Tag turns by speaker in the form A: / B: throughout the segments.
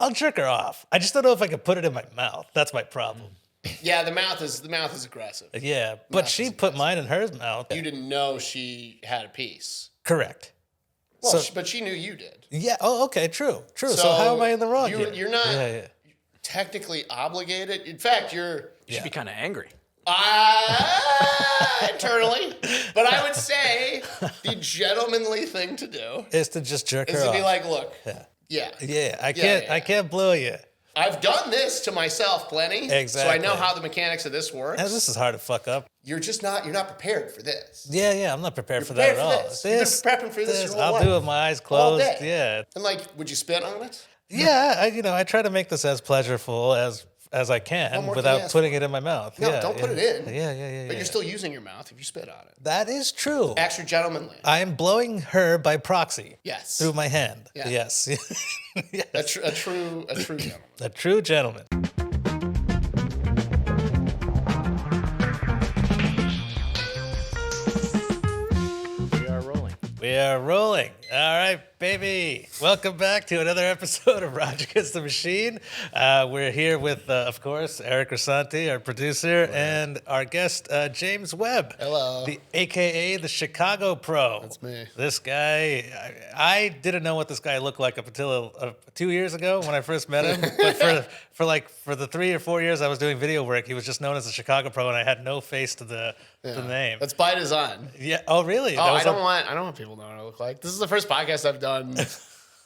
A: I'll jerk her off. I just don't know if I could put it in my mouth. That's my problem.
B: Yeah, the mouth is aggressive.
A: Yeah, but she put mine in her mouth.
B: You didn't know she had a piece.
A: Correct.
B: Well, but she knew you did.
A: Yeah. Oh, okay. True. So how am I in the wrong?
B: You're not technically obligated. In fact, you
C: should be kind of angry.
B: Internally, but I would say the gentlemanly thing to do
A: is to just jerk her off.
B: Is to be like, look,
A: I can't blow you.
B: I've done this to myself plenty,
A: exactly.
B: So I know how the mechanics of this works.
A: And this is hard to fuck up.
B: You're not prepared for this.
A: Yeah, I'm not prepared for that at all.
B: You've been prepping for this your whole life.
A: I'll do it with my eyes closed.
B: All day.
A: Yeah.
B: And would you spit on it?
A: Yeah, I try to make this as pleasurable as I can without putting it in my mouth.
B: No, don't put it in.
A: Yeah.
B: But you're still using your mouth if you spit on it.
A: That is true.
B: Extra gentlemanly.
A: I am blowing her by proxy.
B: Yes.
A: Through my hand.
B: Yeah.
A: Yes.
B: Yes. A true gentleman.
A: A true gentleman. We are rolling. All right, baby. Welcome back to another episode of Raj Against the Machine. We're here with, of course, Eric Rasanti, our producer, and our guest, James Webb.
B: Hello.
A: AKA the Chicago Pro.
B: That's me.
A: This guy, I didn't know what this guy looked like up until 2 years ago when I first met him. But for the 3 or 4 years I was doing video work, he was just known as the Chicago Pro, and I had no face to the name.
B: That's by design.
A: Yeah. Oh, really?
B: I don't want people to know what I look like. This is the first podcast I've done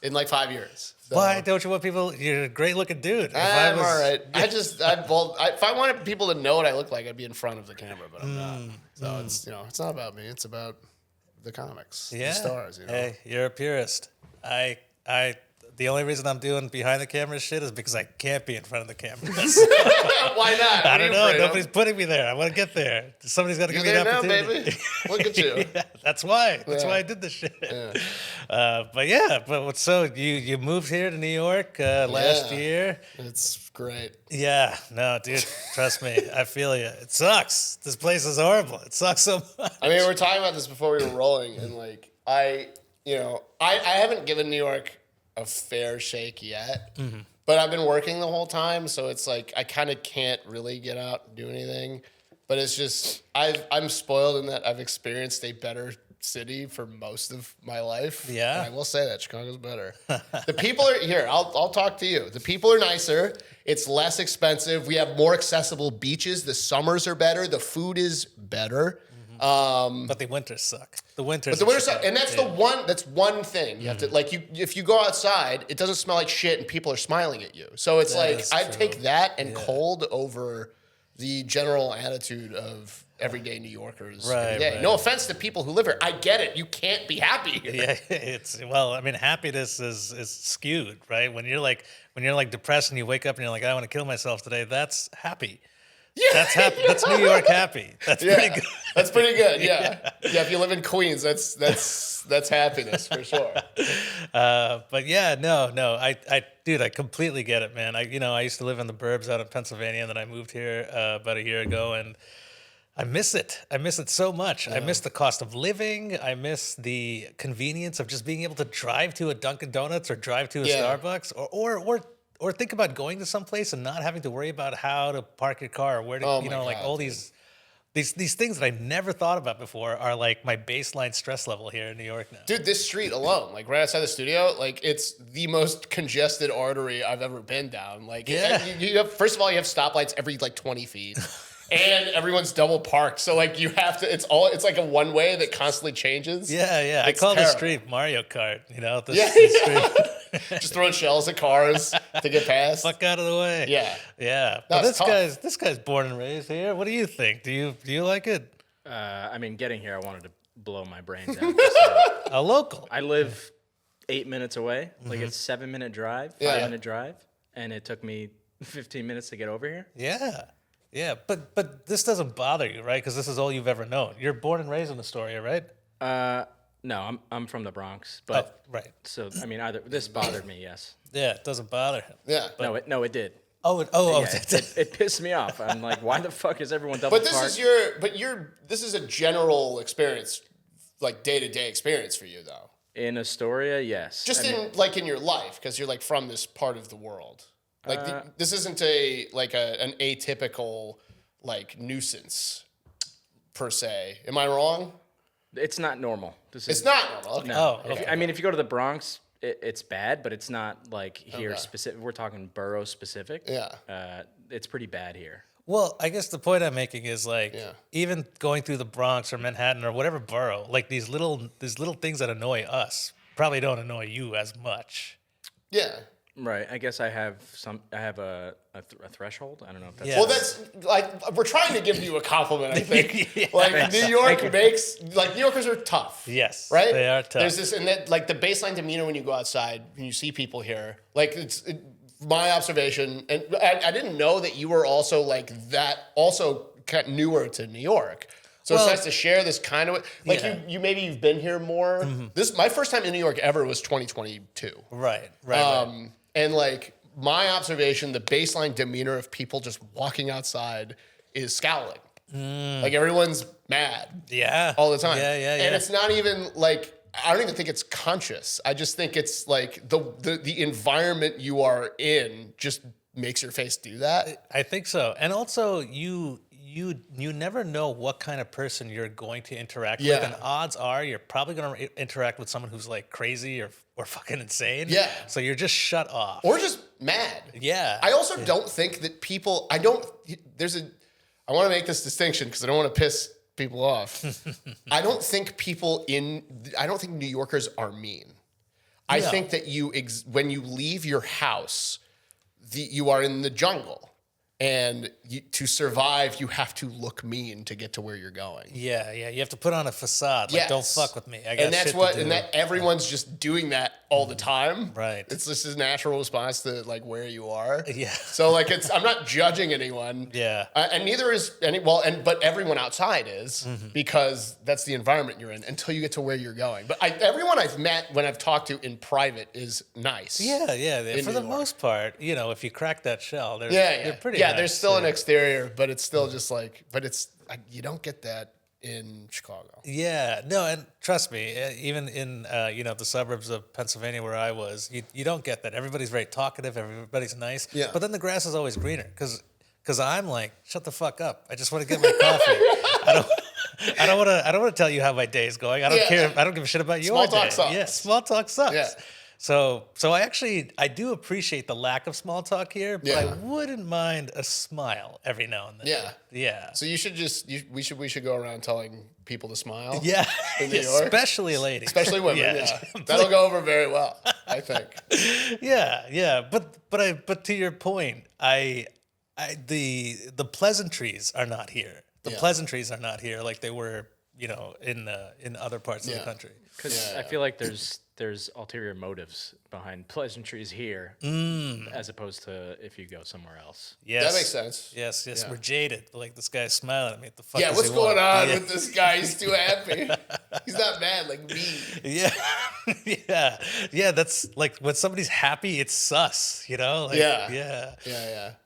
B: in 5 years. So.
A: Why don't you want people? You're a great looking dude.
B: I'm all right. If I wanted people to know what I look like, I'd be in front of the camera, but I'm not. So it's it's not about me. It's about the comics, the stars.
A: Hey, you're a purist. The only reason I'm doing behind the camera shit is because I can't be in front of the camera.
B: Why not?
A: I don't know. Nobody's putting me there. I want to get there. Somebody's got to give me an opportunity.
B: Now, baby. Look at you.
A: That's why. That's why I did this shit. But so you moved here to New York last year.
B: It's great.
A: Yeah. No, dude. Trust me. I feel you. It sucks. This place is horrible. It sucks so much.
B: I mean, we were talking about this before we were rolling, and I haven't given New York a fair shake yet, but I've been working the whole time, so it's I kind of can't really get out and do anything. But it's just I'm spoiled in that I've experienced a better city for most of my life.
A: Yeah,
B: and I will say that Chicago's better. The people are here. I'll talk to you. The people are nicer. It's less expensive. We have more accessible beaches. The summers are better. The food is better.
A: But the winters suck. The winters
B: suck, and that's That's one thing you have to if you go outside, it doesn't smell like shit, and people are smiling at you. So it's I'd take that and cold over the general attitude of everyday New Yorkers. Right. No offense to people who live here. I get it. You can't be happy.
A: Yeah. Happiness is skewed, right? When you're depressed and you wake up and you're like, I want to kill myself today. That's happy. Yeah. That's happy. That's New York happy. That's pretty good.
B: That's pretty good. Yeah. If you live in Queens, that's happiness for sure.
A: But yeah, no. I completely get it, man. I used to live in the burbs out in Pennsylvania, and then I moved here about a year ago, and I miss it. I miss it so much. Yeah. I miss the cost of living. I miss the convenience of just being able to drive to a Dunkin' Donuts or drive to a Starbucks or think about going to some place and not having to worry about how to park your car or where to, all these things that I never thought about before are my baseline stress level here in New York now.
B: Dude, this street alone, right outside the studio, it's the most congested artery I've ever been down. First of all, you have stoplights every 20 feet. And everyone's double parked, so you have to. It's a one way that constantly changes.
A: Yeah. I call the street Mario Kart. This street.
B: Just throwing shells at cars to get past.
A: Fuck out of the way.
B: Yeah.
A: But this guy's born and raised here. What do you think? Do you like it?
C: Getting here, I wanted to blow my brains out.
A: A local.
C: I live 8 minutes away. It's 7-minute drive, 5-minute drive, and it took me 15 minutes to get over here.
A: Yeah, but this doesn't bother you, right? Because this is all you've ever known. You're born and raised in Astoria, right?
C: No, I'm from the Bronx, but
A: right.
C: So this bothered me, yes.
A: Yeah, it doesn't bother him.
B: Yeah,
C: it did.
A: It
C: pissed me off. I'm like, why the fuck is everyone double parked?
B: This is a general experience, day-to-day experience for you, though.
C: In Astoria, yes.
B: Just in your life, because you're like from this part of the world. Like this isn't an atypical like nuisance per se. Am I wrong?
C: It's not normal.
B: It's not normal. Okay.
C: No.
A: Oh, okay.
C: I mean, if you go to the Bronx, it's bad, but it's not like here specific. We're talking borough specific.
B: Yeah.
C: It's pretty bad here.
A: Well, I guess the point I'm making is like even going through the Bronx or Manhattan or whatever borough, like these little things that annoy us probably don't annoy you as much.
B: Yeah.
C: Right. I guess I have a threshold. I don't know if that's.
A: Yeah.
B: Well, that's like we're trying to give you a compliment. I think
A: Yeah.
B: like New York makes like New Yorkers are tough.
A: Yes,
B: right.
A: they are tough.
B: There's this and that like the baseline demeanor when you go outside when you see people here. Like my observation, and I didn't know that you were also like that. Also, kind of newer to New York. So it's nice to share this kind of like you've been here more.
A: Mm-hmm.
B: This my first time in New York ever was 2022.
A: Right.
B: And like my observation, the baseline demeanor of people just walking outside is scowling. Like everyone's mad.
A: Yeah.
B: All the time.
A: Yeah.
B: And it's not even like I don't even think it's conscious. I just think it's like the environment you are in just makes your face do that.
A: I think so. And also you never know what kind of person you're going to interact with, and odds are you're probably going to interact with someone who's like crazy or fucking insane.
B: Yeah.
A: So you're just shut off.
B: Or just mad.
A: Yeah.
B: I also don't think that people I want to make this distinction because I don't want to piss people off. I don't think New Yorkers are mean. I think that when you leave your house, you are in the jungle. And to survive, you have to look mean to get to where you're going.
A: Yeah. You have to put on a facade. Like, don't fuck with me. I got
B: and that's
A: shit
B: what,
A: to do.
B: and that everyone's just doing that all the time.
A: Right.
B: It's just a natural response to like where you are.
A: Yeah.
B: So like I'm not judging anyone.
A: Yeah.
B: And neither is but everyone outside is because that's the environment you're in until you get to where you're going. But everyone I've met when I've talked to in private is nice.
A: Yeah. For the most part, if you crack that shell, they're pretty nice.
B: There's still an exterior, but it's still just like, you don't get that in Chicago.
A: Yeah, no, and trust me, even in the suburbs of Pennsylvania where I was, you don't get that. Everybody's very talkative, everybody's nice.
B: Yeah.
A: But then the grass is always greener because I'm like, shut the fuck up. I just want to get my coffee. I don't want to tell you how my day is going. I don't care. I don't give a shit about your
B: Small
A: day.
B: talk sucks.
A: Yeah, small talk sucks.
B: Yeah.
A: So I do appreciate the lack of small talk here, but I wouldn't mind a smile every now and then.
B: Yeah.
A: Yeah.
B: So you should we should go around telling people to smile.
A: Yeah.
B: In New York.
A: Especially ladies.
B: Especially women. Yeah. That'll go over very well, I think.
A: Yeah. But to your point, the pleasantries are not here. The pleasantries are not here like they were, in other parts of the country.
C: Because I feel like there's ulterior motives behind pleasantries here, as opposed to if you go somewhere else.
B: Yes. That makes sense.
A: Yes,
B: Yeah.
A: we're jaded. Like this guy's smiling at me. What the fuck?
B: Yeah,
A: does
B: what's
A: he
B: going
A: want?
B: on with this guy? He's too happy. He's not mad like me.
A: Yeah. That's like when somebody's happy, it's sus. Like,
B: Yeah.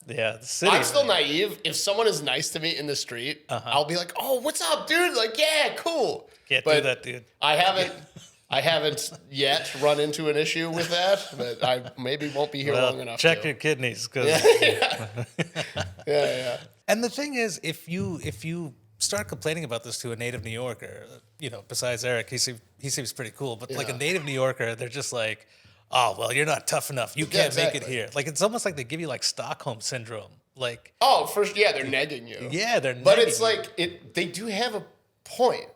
A: The city.
B: I'm still naive. If someone is nice to me in the street, I'll be like, "Oh, what's up, dude?" Like, yeah, cool.
A: Can't do that, dude.
B: I haven't yet run into an issue with that, but I maybe won't be here long enough.
A: Check your kidneys, cause
B: yeah.
A: And the thing is, if you start complaining about this to a native New Yorker, besides Eric, he seems pretty cool, but like a native New Yorker, they're just like, oh well, you're not tough enough. You can't make it here. Like it's almost like they give you like Stockholm syndrome. Like
B: they're negging you.
A: Yeah, they're.
B: But
A: negging
B: it's like they do have a point.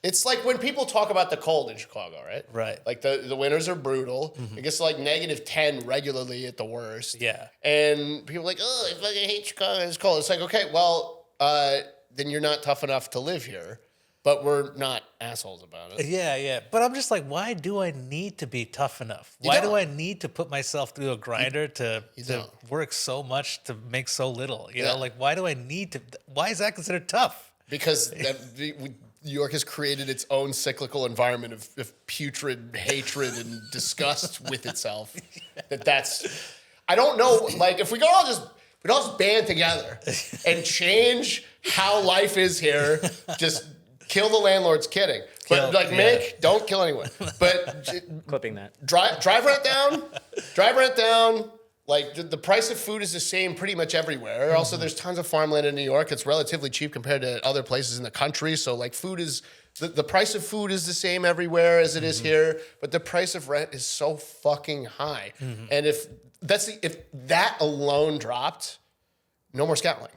B: It's like when people talk about the cold in Chicago, right?
A: Right.
B: Like the winters are brutal. It gets like -10 regularly at the worst.
A: Yeah.
B: And people are like, oh, I fucking hate Chicago. It's cold. It's like, okay, well, then you're not tough enough to live here. But we're not assholes about it.
A: Yeah. But I'm just like, why do I need to be tough enough? Why do I need to put myself through a grinder to work so much to make so little? You know, like why do I need to? Why is that considered tough?
B: Because New York has created its own cyclical environment of putrid hatred and disgust with itself. I don't know. Like, if we could all just band together and change how life is here, just kill the landlords. Kidding. But like, don't kill anyone. But
C: Clipping that.
B: drive rent down. Like the price of food is the same pretty much everywhere. Also, there's tons of farmland in New York. It's relatively cheap compared to other places in the country. So like food is the price of food is the same everywhere as it is here, but the price of rent is so fucking high. And if that alone dropped, no more scowling.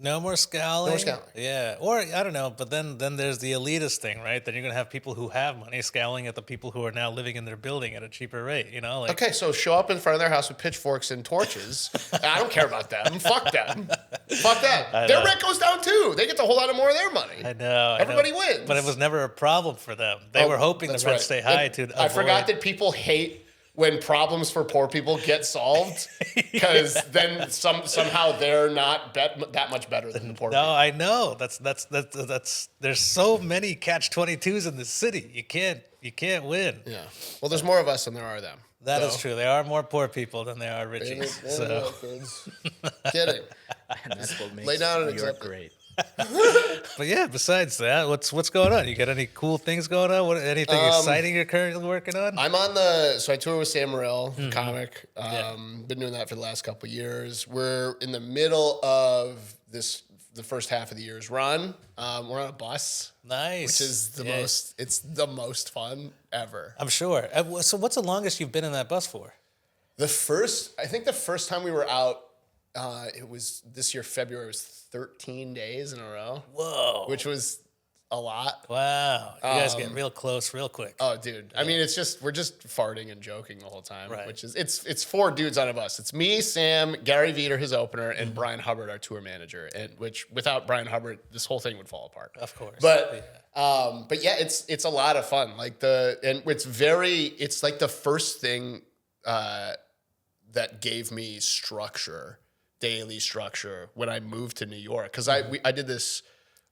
A: No more scowling.
B: No more scowling.
A: Yeah. Or I don't know, but then there's the elitist thing, right? Then you're gonna have people who have money scowling at the people who are now living in their building at a cheaper rate, you know? Like,
B: Okay, so show up in front of their house with pitchforks and torches. I don't care about them. Fuck them. Fuck that. Their rent goes down too. They get to hold on to more of their money.
A: I know.
B: Everybody wins.
A: But it was never a problem for them. They were hoping the rent stay high to avoid.
B: I forgot that people hate when problems for poor people get solved, because then somehow they're not that much better than the poor people.
A: No, I know. That's there's so many catch-22s in the city. You can't win.
B: Yeah. Well, there's more of us than there are them.
A: That is true. There are more poor people than there are richies. So
B: Kidding.
C: And that's what makes
B: Lay down and
C: New York
B: accept it.
C: great.
A: But yeah, besides that, what's going on? You got any cool things going on? Anything exciting you're currently working on?
B: I'm on so I tour with Sam Morril, the comic. Been doing that for the last couple of years. We're in the middle of the first half of the year's run. We're on a bus.
A: Nice.
B: Which is it's the most fun ever.
A: I'm sure. So what's the longest you've been in that bus for?
B: I think the first time we were out, it was this year, February, it was 13 days in a row.
A: Whoa.
B: Which was a lot.
A: Wow. You guys get real close real quick.
B: Oh, dude. I mean, we're just farting and joking the whole time,
A: Right.
B: which is, it's 4 dudes on a bus. It's me, Sam, Gary Veter, his opener, and Brian Hubbard, our tour manager. And which without Brian Hubbard, this whole thing would fall apart.
A: Of course.
B: But yeah, it's a lot of fun. Like it's like the first thing that gave me daily structure when I moved to New York. Cause I did this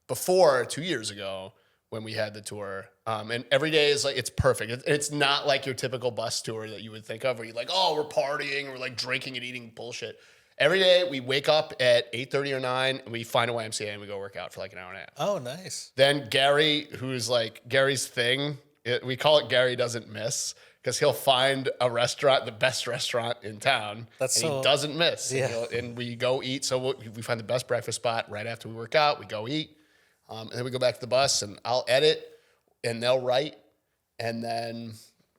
B: before 2 years ago when we had the tour. And every day is like, it's perfect. It's not like your typical bus tour that you would think of where you're like, oh, we're partying, we're like drinking and eating bullshit. Every day we wake up at 8:30 or 9 and we find a YMCA and we go work out for like an hour and a half.
A: Oh, nice.
B: Then Gary, who's like Gary's thing, we call it Gary Doesn't Miss, because he'll find a restaurant, the best restaurant in town, he doesn't miss.
A: Yeah.
B: And we go eat. So we find the best breakfast spot right after we work out. We go eat. And then we go back to the bus and I'll edit and they'll write and then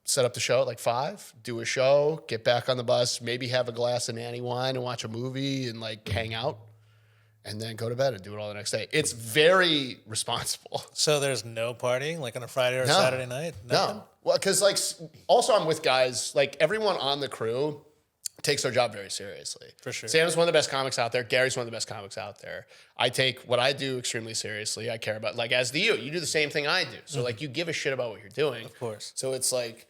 B: set up the show at like 5, do a show, get back on the bus, maybe have a glass of nanny wine and watch a movie and like hang out and then go to bed and do it all the next day. It's very responsible.
A: So there's no partying like on a Friday or Saturday night? Nothing?
B: No. Well, because like also I'm with guys, like everyone on the crew takes their job very seriously.
A: For sure.
B: Sam's one of the best comics out there. Gary's one of the best comics out there. I take what I do extremely seriously. I care about, like, as do you. You do the same thing I do. So like you give a shit about what you're doing.
A: Of course.
B: So it's like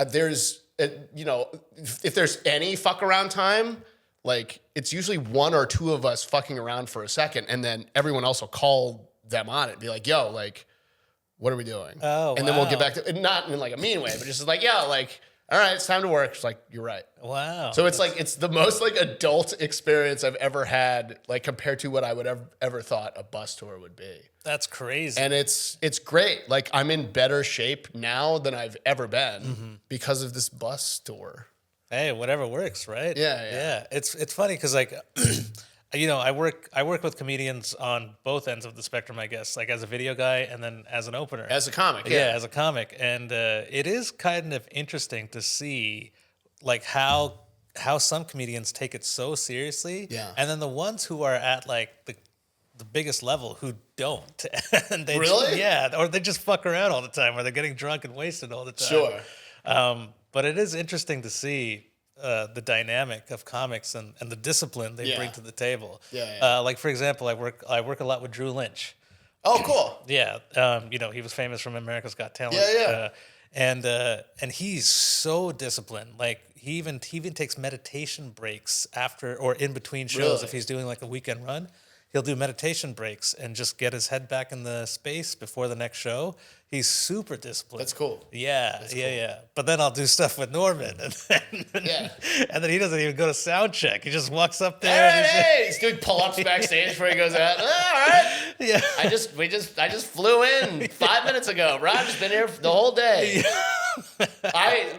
B: there's, if there's any fuck around time, like it's usually 1 or 2 of us fucking around for a second and then everyone else will call them on it. Be like, yo, like, what are we doing?
A: Oh,
B: and then we'll get back to, not in like a mean way, but just like, yeah, like, all right, it's time to work. It's like, you're right.
A: Wow.
B: So it's like, it's the most like adult experience I've ever had, like compared to what I would ever thought a bus tour would be.
A: That's crazy.
B: And it's great. Like I'm in better shape now than I've ever been because of this bus tour.
A: Hey, whatever works, right?
B: Yeah.
A: It's funny because like, I work with comedians on both ends of the spectrum, I guess, like as a video guy and then as an opener,
B: As a comic,
A: yeah, as a comic, and it is kind of interesting to see like how some comedians take it so seriously, and then the ones who are at like the biggest level who don't, and they
B: Really?
A: or they just fuck around all the time, or they're getting drunk and wasted all the time.
B: Sure.
A: But it is interesting to see the dynamic of comics and the discipline they bring to the table. Like for example, I work a lot with Drew Lynch.
B: Oh, cool.
A: Yeah, he was famous from America's Got Talent. And he's so disciplined. Like he even takes meditation breaks after or in between shows if he's doing like a weekend run. he'll do meditation breaks and just get his head back in the space before the next show. He's super disciplined.
B: That's cool.
A: Yeah, yeah. But then I'll do stuff with Norman, and then he doesn't even go to sound check. He just walks up there.
B: Hey, he's doing pull-ups backstage before he goes out. All right.
A: Yeah.
B: I just flew in 5 minutes ago. Roger's been here the whole day.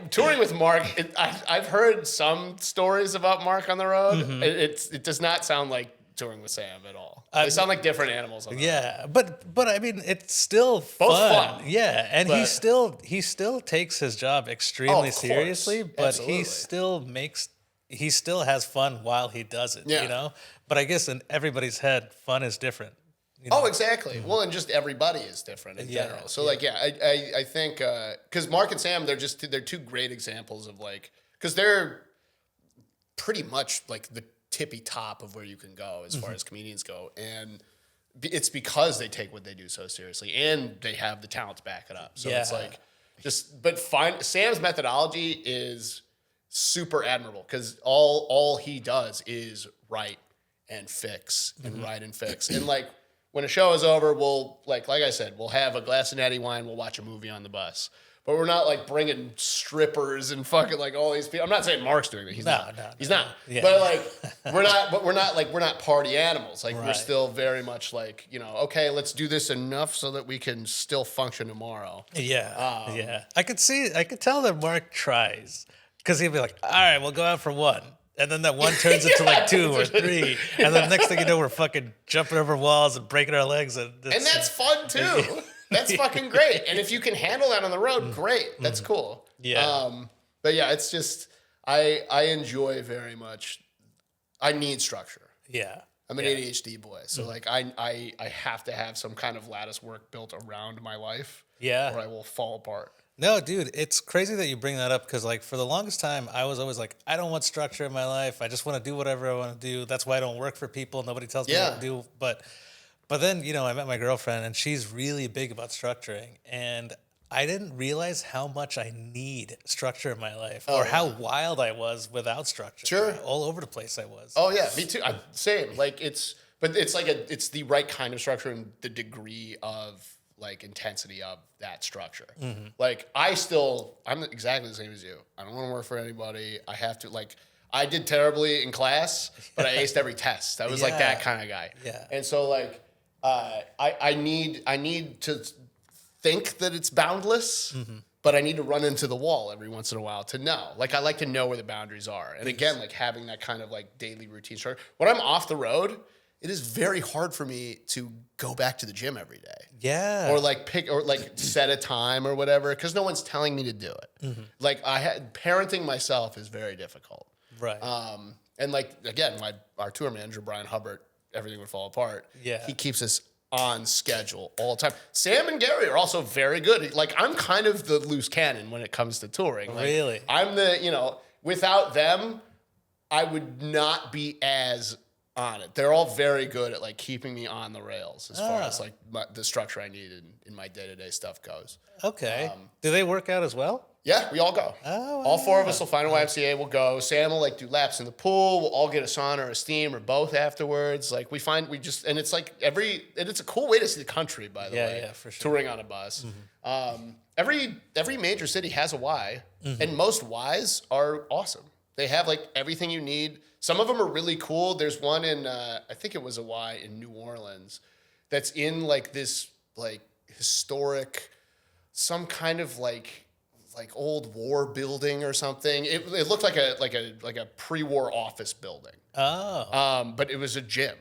B: Touring with Mark. I've heard some stories about Mark on the road.
A: Mm-hmm.
B: It does not sound like touring with Sam at all. They sound like different animals. On the road.
A: But I mean, it's still
B: Both
A: fun.
B: fun.
A: Yeah, and he still takes his job extremely
B: of course.
A: seriously, but
B: Absolutely.
A: he still has fun while he does it.
B: Yeah.
A: You know, but I guess in everybody's head, fun is different. You know?
B: Oh, exactly. Well, and just everybody is different in general. So, I think because Mark and Sam, they're two great examples of because they're pretty much like the tippy top of where you can go as far as comedians go, and it's because they take what they do so seriously, and they have the talent to back it up. So it's Sam's methodology is super admirable because all he does is write and fix and write and fix, and when a show is over, we'll like I said, we'll have a glass of natty wine, we'll watch a movie on the bus. But we're not bringing strippers and fucking all these people. I'm not saying Mark's doing that. He's not. He's not.
A: Yeah.
B: But we're not party animals. We're still very much okay, let's do this enough so that we can still function tomorrow.
A: Yeah. Yeah. I could tell that Mark tries because he'd be like, all right, we'll go out for one. And then that one turns into 2 or 3. And then next thing you know, we're fucking jumping over walls and breaking our legs. And
B: that's fun too. That's fucking great. And if you can handle that on the road, great. That's cool.
A: Yeah.
B: But yeah, it's just, I enjoy very much, I need structure.
A: Yeah.
B: I'm an ADHD boy. So I have to have some kind of lattice work built around my life.
A: Yeah.
B: Or I will fall apart.
A: No, dude, it's crazy that you bring that up because, for the longest time, I was always like, I don't want structure in my life. I just want to do whatever I want to do. That's why I don't work for people. Nobody tells me what to do. But then, I met my girlfriend, and she's really big about structuring. And I didn't realize how much I need structure in my life or how wild I was without structure.
B: Sure.
A: All over the place I was.
B: Oh, yeah, me too. Same. It's it's the right kind of structure and the degree of intensity of that structure. I'm exactly the same as you. I don't want to work for anybody. I have to I did terribly in class, but I aced every test. I was that kind of guy.
A: Yeah.
B: And so I need to think that it's boundless, but I need to run into the wall every once in a while to know. I like to know where the boundaries are. And again, having that kind of daily routine structure. When I'm off the road, it is very hard for me to go back to the gym every day.
A: Yeah.
B: Or set a time or whatever, because no one's telling me to do it. Parenting myself is very difficult.
A: Right.
B: And again, our tour manager, Brian Hubbard, everything would fall apart.
A: Yeah.
B: He keeps us on schedule all the time. Sam and Gary are also very good. I'm kind of the loose cannon when it comes to touring.
A: Really?
B: I'm without them, I would not be as on it. They're all very good at keeping me on the rails as far as the structure I need in my day-to-day stuff goes.
A: Okay. Do they work out as well?
B: Yeah, we all go.
A: Oh,
B: all 4 of us will find a YMCA. We'll go. Sam will do laps in the pool. We'll all get a sauna or a steam or both afterwards. And it's it's a cool way to see the country, by the way.
A: Yeah, for sure.
B: Touring on a bus. Every major city has a Y, and most Ys are awesome. They have everything you need. Some of them are really cool. There's one in I think it was a Y in New Orleans that's in this historic, some kind of old war building or something. It looked like a pre-war office building.
A: Oh.
B: But it was a gym.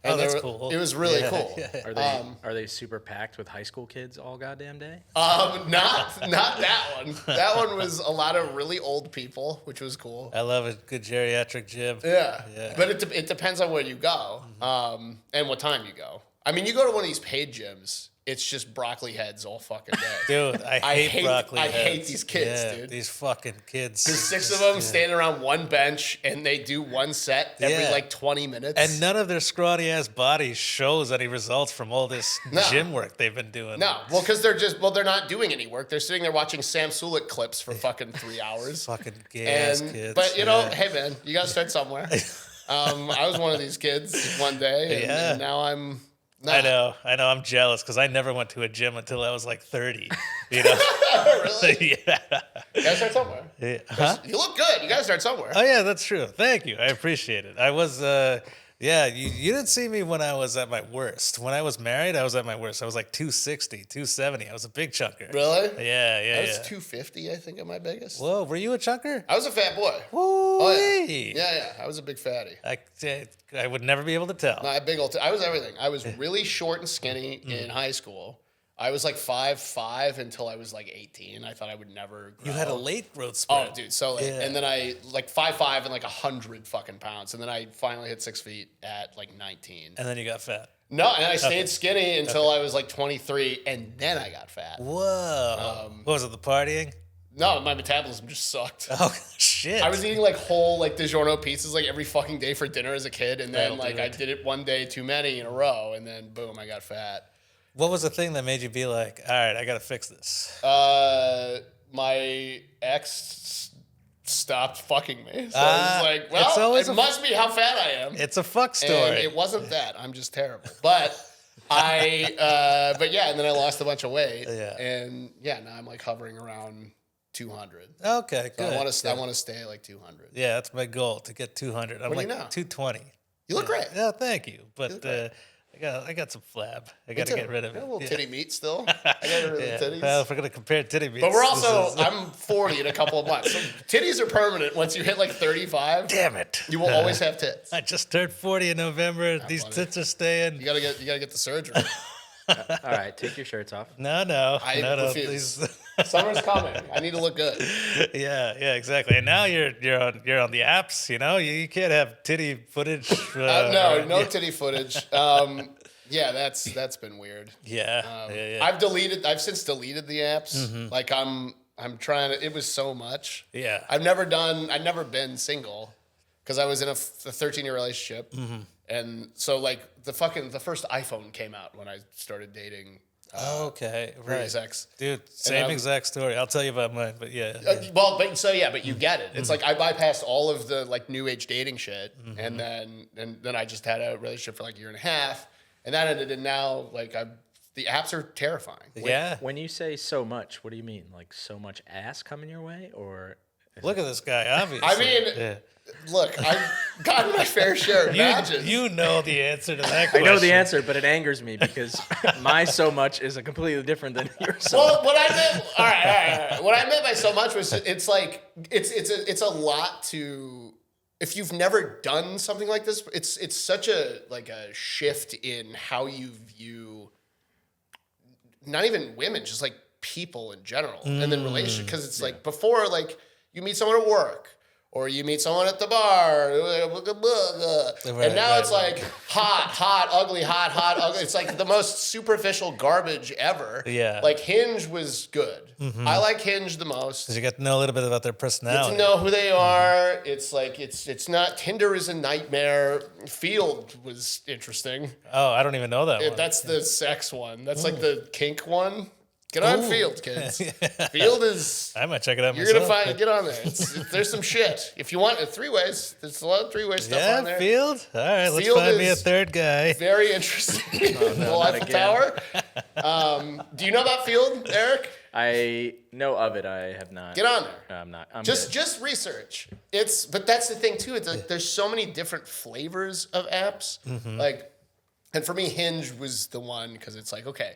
A: And that's cool.
B: It was really cool.
C: Are they super packed with high school kids all goddamn day?
B: Not that one. That one was a lot of really old people, which was cool.
A: I love a good geriatric gym.
B: Yeah. But it depends on where you go, and what time you go. I mean, you go to one of these paid gyms, it's just broccoli heads all fucking day.
A: Dude, I hate broccoli heads.
B: I hate these kids, dude.
A: These fucking kids.
B: There's 6 of them standing around one bench, and they do one set every 20 minutes.
A: And none of their scrawny ass bodies shows any results from all this gym work they've been doing.
B: No, well, because they're not doing any work. They're sitting there watching Sam Sulik clips for fucking 3 hours.
A: Fucking gay ass kids.
B: But hey man, you gotta start somewhere. I was one of these kids one day, and now I'm not.
A: I know. I'm jealous because I never went to a gym until I was like 30. You know?
B: Really?
A: Yeah.
B: You gotta start somewhere.
A: Yeah. Huh?
B: You look good. You gotta start somewhere.
A: Oh yeah, that's true. Thank you. I appreciate it. I was yeah, you didn't see me when I was at my worst. When I was married, I was at my worst. I was like 260, 270. I was a big chunker.
B: Really?
A: Yeah.
B: I was 250, I think, at my biggest.
A: Whoa, were you a chunker?
B: I was a fat boy.
A: Whoa.
B: Yeah. I was a big fatty.
A: I would never be able to tell.
B: No, I was everything. I was really short and skinny in high school. I was like 5'5" until I was like 18. I thought I would never grow.
A: You had a late growth spurt.
B: Oh, dude, so late.
A: Yeah.
B: And then I like 5'5" and like 100 fucking pounds. And then I finally hit 6 feet at like 19.
A: And then you got fat.
B: No, and I stayed skinny until I was like 23, and then I got fat.
A: Whoa. What was it, the partying?
B: No, my metabolism just sucked.
A: Oh, shit.
B: I was eating like whole like DiGiorno pizzas like every fucking day for dinner as a kid, and then
A: That'll do
B: I
A: it.
B: did it one day too many in a row, and then boom, I got fat.
A: What was the thing that made you be like, all right, I got to fix this?
B: My ex stopped fucking me, so I was like,
A: it's
B: well,
A: always
B: it must be how fat I am.
A: It's a fuck story.
B: And it wasn't that. I'm just terrible. But but yeah, and then I lost a bunch of weight.
A: Yeah.
B: And yeah, now I'm like hovering around 200.
A: Okay,
B: So
A: good.
B: I want to stay at like 200.
A: Yeah, that's my goal, to get 200. I'm
B: What do
A: like
B: you know?
A: 220.
B: You look great.
A: Yeah, thank you. But
B: look great.
A: I got some flab. I got to get rid of
B: I
A: it.
B: got a little
A: Yeah.
B: titty meat still. I got rid of
A: Yeah.
B: the titties.
A: Well, if we're gonna compare titty meats,
B: But we're
A: this
B: also,
A: is-
B: I'm 40 in a couple of months. So titties are permanent. Once you hit like 35,
A: damn it.
B: you will always have tits.
A: I just turned 40 in November. These
B: buddy.
A: tits are staying.
B: You gotta get the surgery.
C: All right, take your shirts off.
A: No.
B: I
A: no,
B: refuse.
A: please.
B: Summer's coming. I need to look good.
A: yeah, exactly. And now you're on the apps. You know, you can't have titty footage.
B: No titty footage. Yeah, that's been weird.
A: Yeah.
B: I've since deleted the apps. Like I'm trying to. It was so much.
A: Yeah.
B: I've never been single because I was in a 13-year relationship, and so like the first iPhone came out when I started dating.
A: Okay,
B: Previous
A: right.
B: ex.
A: Dude, same
B: I'm-
A: exact story. I'll tell you about mine, but yeah.
B: But you get it. It's like I bypassed all of the like new age dating shit, and then I just had a relationship for like a year and a half, and that ended. And now like the apps are terrifying.
A: Yeah.
C: When you say so much, what do you mean? Like so much ass coming your way, or
A: Look at this guy, obviously.
B: I mean,
A: Yeah.
B: look, I've gotten my fair share of matches.
A: You know the answer to that
C: I
A: question.
C: know the answer, but it angers me because my so much is a completely different than your so much.
B: Well, what I meant, all right. What I meant by so much was it's like it's a lot to. If you've never done something like this, it's such a shift in how you view not even women, just like people in general, and then relationships. Because it's like before, like you meet someone at work. Or you meet someone at the bar, and now it's like hot, ugly, hot, ugly. It's like the most superficial garbage ever.
A: Yeah.
B: Like Hinge was good. I like Hinge the most.
A: Because you get to know a little bit about their
B: Get
A: personality.
B: to know who they are. It's like it's not. Tinder is a nightmare. Field was interesting.
A: Oh, I don't even know that one.
B: That's the sex one. That's like the kink one. Get on
A: Ooh.
B: Field, kids. Field is.
A: I might check it out
B: You're
A: myself.
B: gonna get on there. There's some shit. If you want three-ways, there's a lot of three-way stuff on
A: Yeah,
B: there.
A: Field? All right, let's
B: Field
A: find me a
B: is-
A: third guy.
B: Very interesting. The Eiffel
C: again.
B: Tower. Do you know about Field, Eric?
C: I know of it. I have not.
B: Get on there.
C: No, I'm not. I'm
B: Just
C: good.
B: research. But that's the thing too. It's like there's so many different flavors of apps. Like, and for me, Hinge was the one because it's like, okay,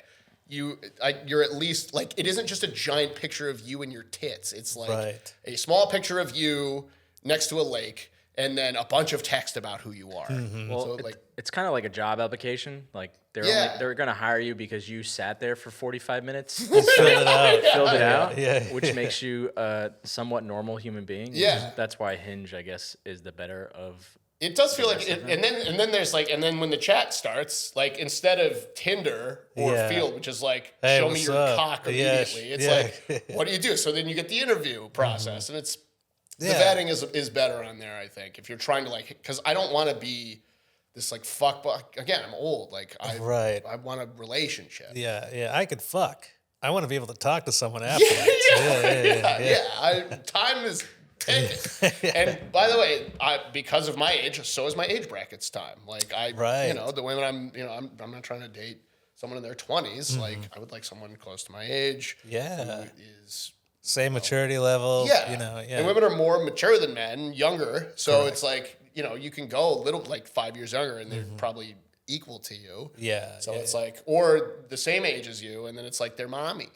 B: you're at least like it isn't just a giant picture of you and your tits. It's like
A: Right.
B: a small picture of you next to a lake, and then a bunch of text about who you are.
C: Well,
B: So like,
C: it's kind of like a job application. Like
B: Yeah.
C: they're gonna hire you because you sat there for 45 minutes,
A: Fill it out.
C: filled it out,
A: Yeah.
C: which makes you a somewhat normal human being.
B: Yeah.
C: That's why Hinge, I guess, is the better of.
B: it does feel like, and then there's like, and then when the chat starts, like instead of Tinder or
A: Yeah.
B: Field, which is like,
A: Hey,
B: show me
A: what's
B: your
A: up?
B: cock
A: Yeah,
B: immediately. It's
A: yeah.
B: like, what do you do? So then you get the interview process, and it's the
A: Yeah.
B: vetting is better on there. I think if you're trying to like, because I don't want to be this like fuck. But again, I'm old. Like I want a relationship.
A: Yeah, I could fuck. I want to be able to talk to someone afterwards.
B: Yeah. Time is Pick it. And by the way, because of my age, so is my age bracket's time. Like
A: Right.
B: you know, the women I'm not trying to date someone in their 20s. Like I would like someone close to my age.
A: Yeah.
B: Who is
A: Same maturity level.
B: yeah.
A: You know, yeah.
B: And women are more mature than men, younger. So it's like, you know, you can go a little like 5 years younger and they're probably equal to you.
A: Yeah.
B: So
A: yeah,
B: it's like, or the same age as you, and then it's like their mommy.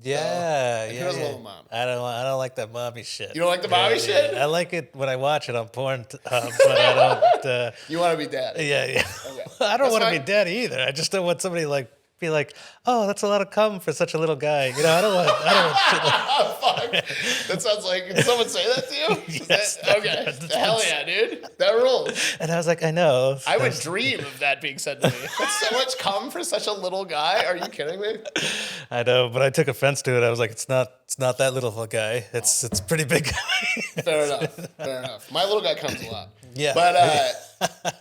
A: Yeah,
B: Who
A: yeah.
B: doesn't
A: yeah.
B: love a mom?
A: I don't like that mommy shit.
B: You don't like the mommy shit?
A: I like it when I watch it on porn, but I don't.
B: You want to be daddy.
A: Yeah, yeah.
B: Okay.
A: I don't
B: That's
A: want to be
B: fine.
A: daddy either. I just don't want somebody like be like, oh, that's a lot of cum for such a little guy. You know, I don't want shit like
B: Oh, fuck. That sounds like, did someone say that to you?
A: Yes,
B: Okay. Hell yeah, dude. That rules.
A: And I was like, I know.
B: I would dream of that being said to me. That's so much cum for such a little guy. Are you kidding me?
A: I know, but I took offense to it. I was like, it's not that little of a guy. It's a pretty big guy.
B: Fair enough. Fair enough. My little guy comes a lot.
A: Yeah.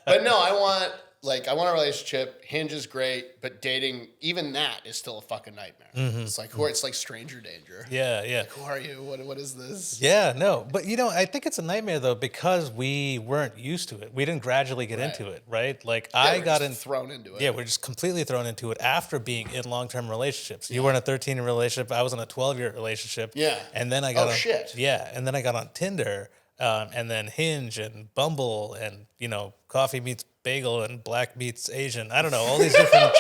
B: But no, I want a relationship. Hinge is great, but dating, even that is still a fucking nightmare. It's like it's like stranger danger.
A: Yeah, yeah.
B: Like, who are you? What is this?
A: Yeah, no, but you know, I think it's a nightmare though because we weren't used to it. We didn't gradually get into it, right? Like I
B: we're
A: got
B: just thrown into it.
A: Yeah, we're just completely thrown into it after being in long-term relationships. You were in a 13-year relationship. I was in a 12-year relationship.
B: Yeah.
A: and then I got
B: Oh,
A: on,
B: shit.
A: Yeah, and then I got on Tinder, and then Hinge and Bumble, and you know, Coffee Meets Bagel and Black Meets Asian. I don't know, all these different.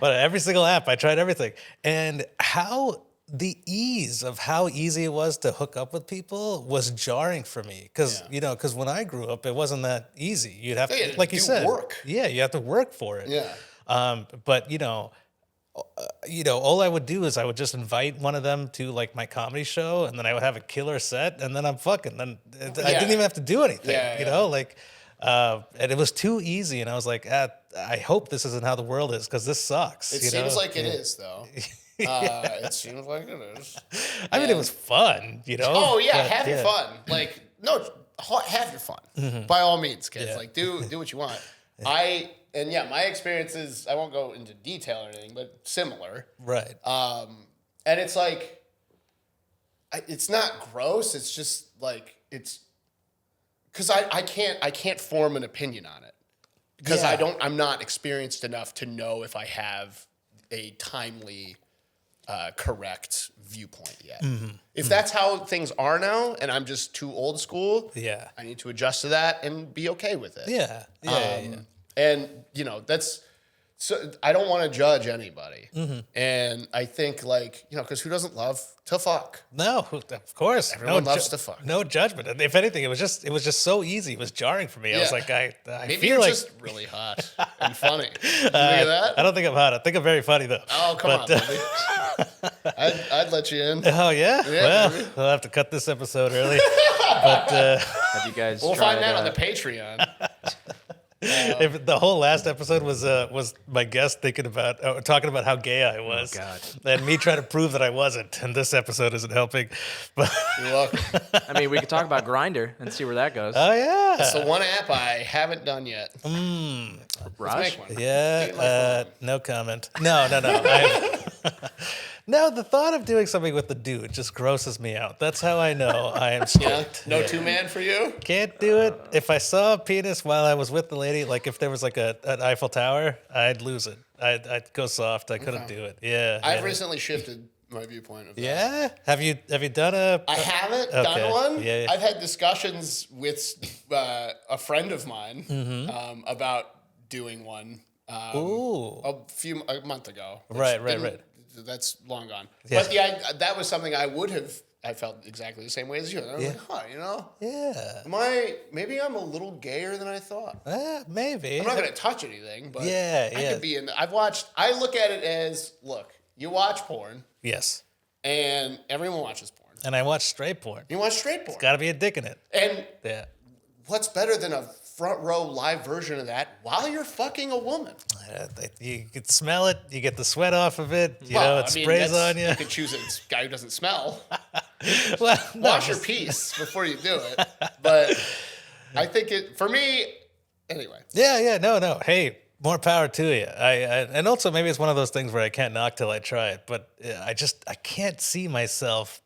A: But every single app, I tried everything, and the ease of how easy it was to hook up with people was jarring for me because because when I grew up, it wasn't that easy. You'd have to, like you said,
B: work.
A: Yeah, you have to work for it.
B: Yeah.
A: But all I would do is I would just invite one of them to like my comedy show, and then I would have a killer set, and then I'm fucking. Then I didn't even have to do anything.
B: Yeah,
A: you know, like. And it was too easy, and I was like, I hope this isn't how the world is, because this sucks.
B: It seems like it is, though. It seems like it is.
A: I mean, it was fun, you know?
B: Oh, yeah,
A: but,
B: have your fun. Like, no, have your fun. By all means, kids.
A: Yeah.
B: Like, do what you want. My experiences, I won't go into detail or anything, but similar.
A: Right.
B: And it's like, it's not gross. It's just like, it's, because I can't form an opinion on it. Because I'm not experienced enough to know if I have a timely, correct viewpoint yet. If that's how things are now, and I'm just too old school,
A: Yeah.
B: I need to adjust to that and be okay with it.
A: Yeah. Yeah.
B: And so I don't want to judge anybody. And I think because who doesn't love to fuck?
A: No, of course.
B: Everyone loves to fuck.
A: No judgment. And if anything, it was just so easy. It was jarring for me. I was like, I
B: Maybe
A: feel
B: you're
A: like
B: just really hot and funny. Did you think of that?
A: I don't think I'm hot. I think I'm very funny though.
B: Oh, come on, baby. I'd let you in.
A: Oh yeah.
B: Yeah,
A: Well,
B: maybe.
A: we'll have to cut this episode early. But
C: Have you guys
B: We'll
C: tried,
B: find that on the Patreon.
A: if the whole last episode was my guest talking about how gay I was,
C: God.
A: and me trying to prove that I wasn't, and this episode isn't helping. But
B: You're welcome.
C: I mean, we could talk about Grindr and see where that goes.
A: oh yeah,
B: It's the one app I haven't done yet.
C: Raj?
B: Let's make one.
A: yeah.
B: Take my phone.
A: No comment. No. No, the thought of doing something with the dude just grosses me out. That's how I know I am
B: Yeah?
A: straight.
B: No two-man for you?
A: Can't do it. If I saw a penis while I was with the lady, like if there was like an Eiffel Tower, I'd lose it. I'd go soft. I couldn't do it. Yeah.
B: I've
A: yeah.
B: recently shifted my viewpoint of that.
A: Yeah. Have you done a?
B: I haven't
A: Okay.
B: done one.
A: Yeah.
B: I've had discussions with a friend of mine about doing one
A: Ooh.
B: a month ago. which
A: Right.
B: That's long gone.
A: Yeah.
B: But that was something I felt exactly the same way as you. And I was like,
A: Yeah.
B: maybe I'm a little gayer than I thought.
A: Maybe.
B: I'm not going to touch anything, but
A: Yeah,
B: I
A: yeah.
B: could be I look at it as, look, you watch porn,
A: Yes.
B: and everyone watches porn.
A: And I watch straight porn.
B: You watch straight porn.
A: Got to be a dick in it.
B: And
A: Yeah.
B: what's better than a front row live version of that while you're fucking a woman?
A: You can smell it. You get the sweat off of it. You
B: Well,
A: know, it sprays on you.
B: You could choose a guy who doesn't smell.
A: Well, no,
B: Wash your piece before you do it. But I think for me, anyway.
A: Yeah. No. Hey, more power to you. And also maybe it's one of those things where I can't knock till I try it. But I can't see myself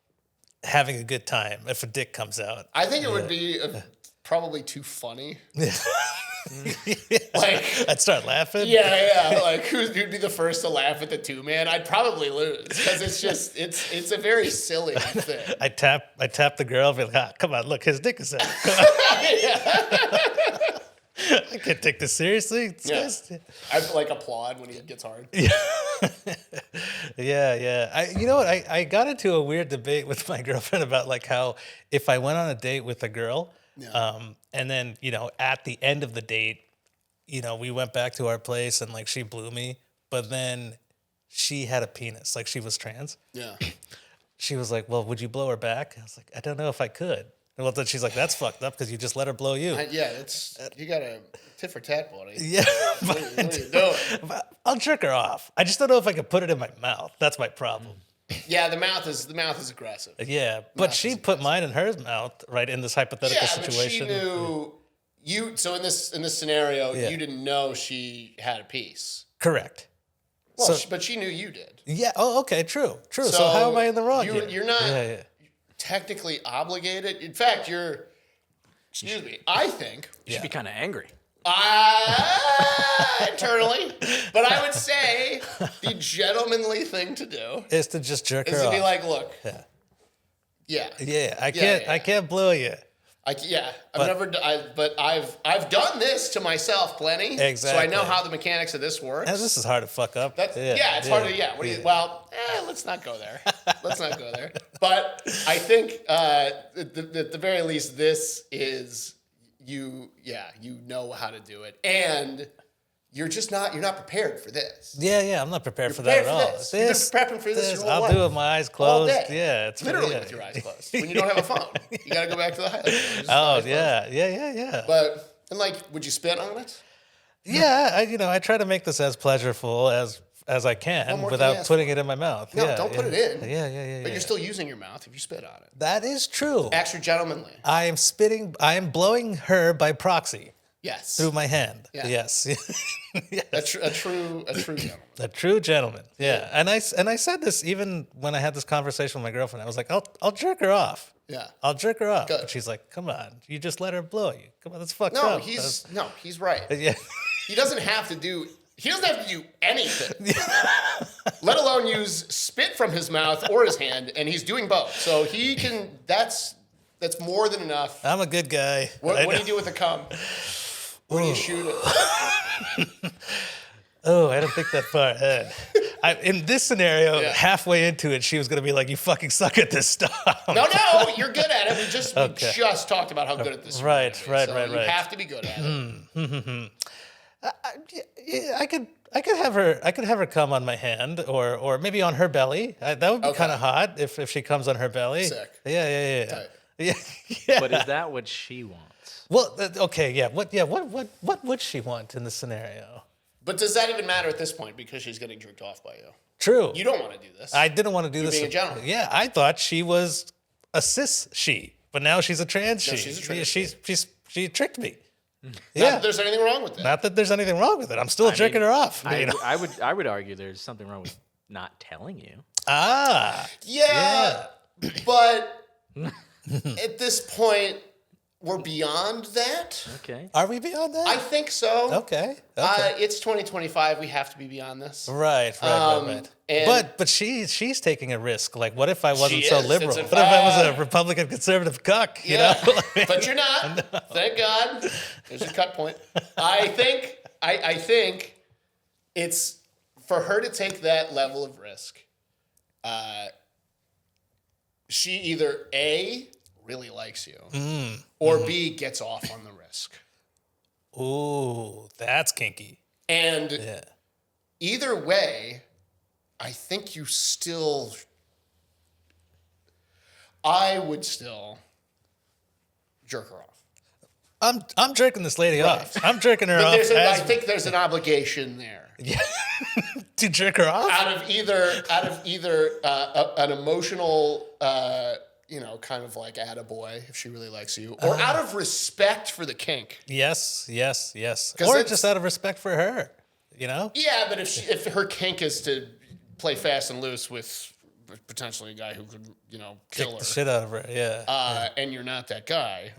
A: having a good time if a dick comes out.
B: I think it would be probably too funny. Like,
A: I'd start laughing.
B: Yeah. Like, who'd be the first to laugh at the 2-man? I'd probably lose because it's just it's a very silly thing.
A: I tap the girl. Be like, come on, look, his dick is out. I can't take this seriously.
B: I'd like applaud when he gets hard.
A: Yeah. You know what? I got into a weird debate with my girlfriend about like how if I went on a date with a girl, and then at the end of the date, we went back to our place and like she blew me, but then she had a penis, like she was trans.
B: Yeah.
A: She was like, "Well, would you blow her back?" I was like, "I don't know if I could." Well, then she's like, "That's fucked up because you just let her blow you."
B: You got a tit for tat, buddy.
A: Yeah,
B: what are you doing?
A: I'll jerk her off. I just don't know if I could put it in my mouth. That's my problem.
B: Yeah, the mouth is aggressive.
A: Yeah, but she put mine in her mouth, right, in this hypothetical situation.
B: But she knew you. So in this scenario, you didn't know she had a piece.
A: Correct.
B: Well, but she knew you did.
A: Yeah. Oh, okay. True. So how am I in the wrong?
B: You're not technically obligated. In fact, excuse me. I think
C: you should be kind of angry.
B: Internally, but I would say the gentlemanly thing to do
A: is to just jerk her off.
B: Is to be like, look,
A: I can't blow you.
B: I've done this to myself plenty.
A: Exactly.
B: So I know how the mechanics of this works.
A: And this is hard to fuck up.
B: It's hard to. Let's not go there. But I think at the very least, this is. You know how to do it, and you're not prepared for this.
A: Yeah, I'm not prepared for that at all.
B: You've been prepping for this.
A: I'll do it with my eyes closed. Yeah, it's
B: literally with your eyes closed. When you don't have a phone, you got to go back to the highlight.
A: Oh yeah.
B: But would you spit on it?
A: Yeah, I try to make this as pleasurable as I can without putting it in my mouth.
B: No, don't put it in.
A: Yeah.
B: But you're still using your mouth if you spit on it.
A: That is true.
B: Extra gentlemanly.
A: I am blowing her by proxy.
B: Yes.
A: Through my hand.
B: Yeah.
A: Yes.
B: Yes. A true gentleman.
A: A true gentleman. Yeah. And I said this even when I had this conversation with my girlfriend. I was like, I'll jerk her off.
B: Yeah.
A: I'll jerk her off.
B: Good.
A: But she's like, come on, you just let her blow you. Come on, that's fucked
B: No,
A: up.
B: he's right.
A: Yeah.
B: He doesn't have to do anything, let alone use spit from his mouth or his hand, and he's doing both. So he can. That's more than enough.
A: I'm a good guy.
B: What do you do with the cum? Where do you shoot it?
A: Oh, I don't think that far ahead. In this scenario, halfway into it, she was going to be like, "You fucking suck at this stuff."
B: No, you're good at it. We just talked about how good at this.
A: Right.
B: You have to be good at it.
A: I could have her come on my hand or maybe on her belly. That would be kind of hot if she comes on her belly.
B: Sick.
A: Yeah.
C: But is that what she wants?
A: Well, okay, yeah. What would she want in this scenario?
B: But does that even matter at this point because she's getting jerked off by you?
A: True.
B: You don't want to do this.
A: I didn't want to do this.
B: Being a gentleman.
A: Yeah, I thought she was a cis she, but now she's a trans she.
B: She's a trans
A: she tricked me.
B: Yeah. Not that there's anything wrong with that.
A: Not that there's anything wrong with it. I'm still jerking her off.
C: I would argue there's something wrong with not telling you.
B: Yeah. But at this point, we're beyond that.
C: Okay.
A: Are we beyond that?
B: I think so.
A: Okay.
B: It's 2025. We have to be beyond this.
A: Right. But she's taking a risk. Like, what if I wasn't so liberal? What if I was a Republican conservative cuck? You know?
B: But you're not. Thank God. There's a cut point. I think it's for her to take that level of risk. She either A, really likes you, or B, gets off on the risk.
A: Ooh, that's kinky.
B: And either way, I think I would still jerk her off.
A: I'm jerking this lady off. I'm jerking her off.
B: I think there's an obligation there.
A: Yeah. To jerk her off?
B: Out of either an emotional kind of like attaboy if she really likes you, or out of respect for the kink.
A: Yes. Or just out of respect for her, you know?
B: Yeah, but if her kink is to play fast and loose with potentially a guy who could, kill
A: Kick
B: her.
A: the shit out of her. Yeah.
B: And you're not that guy.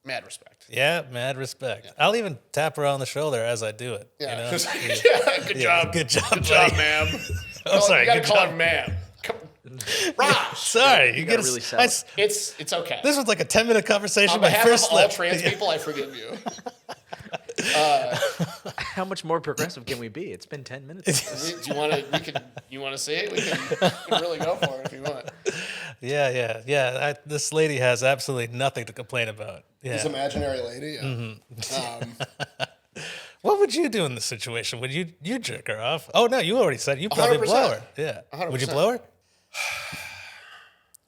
B: Mad respect.
A: Yeah, mad respect. Yeah. I'll even tap her on the shoulder as I do it.
B: Yeah.
A: You know?
B: Good job.
A: Good job,
B: Good job,
A: buddy.
B: ma'am.
A: Oh, sorry.
B: You gotta
A: Good
B: call
A: job.
B: her ma'am. Raj.
A: Sorry.
C: You gotta really sell it.
B: It's okay.
A: This was like a 10-minute conversation.
B: On
A: My
B: behalf
A: first
B: of all
A: slip.
B: trans people, I forgive you.
C: How much more progressive can we be? It's been 10 minutes.
B: Do you want to? You want to see it? We can really go for it if you want.
A: Yeah. This lady has absolutely nothing to complain about. Yeah.
B: This imaginary lady. Yeah.
A: What would you do in this situation? Would you jerk her off? Oh no, you already said you probably
B: 100%.
A: blow her. Yeah.
B: 100%.
A: Would you blow her?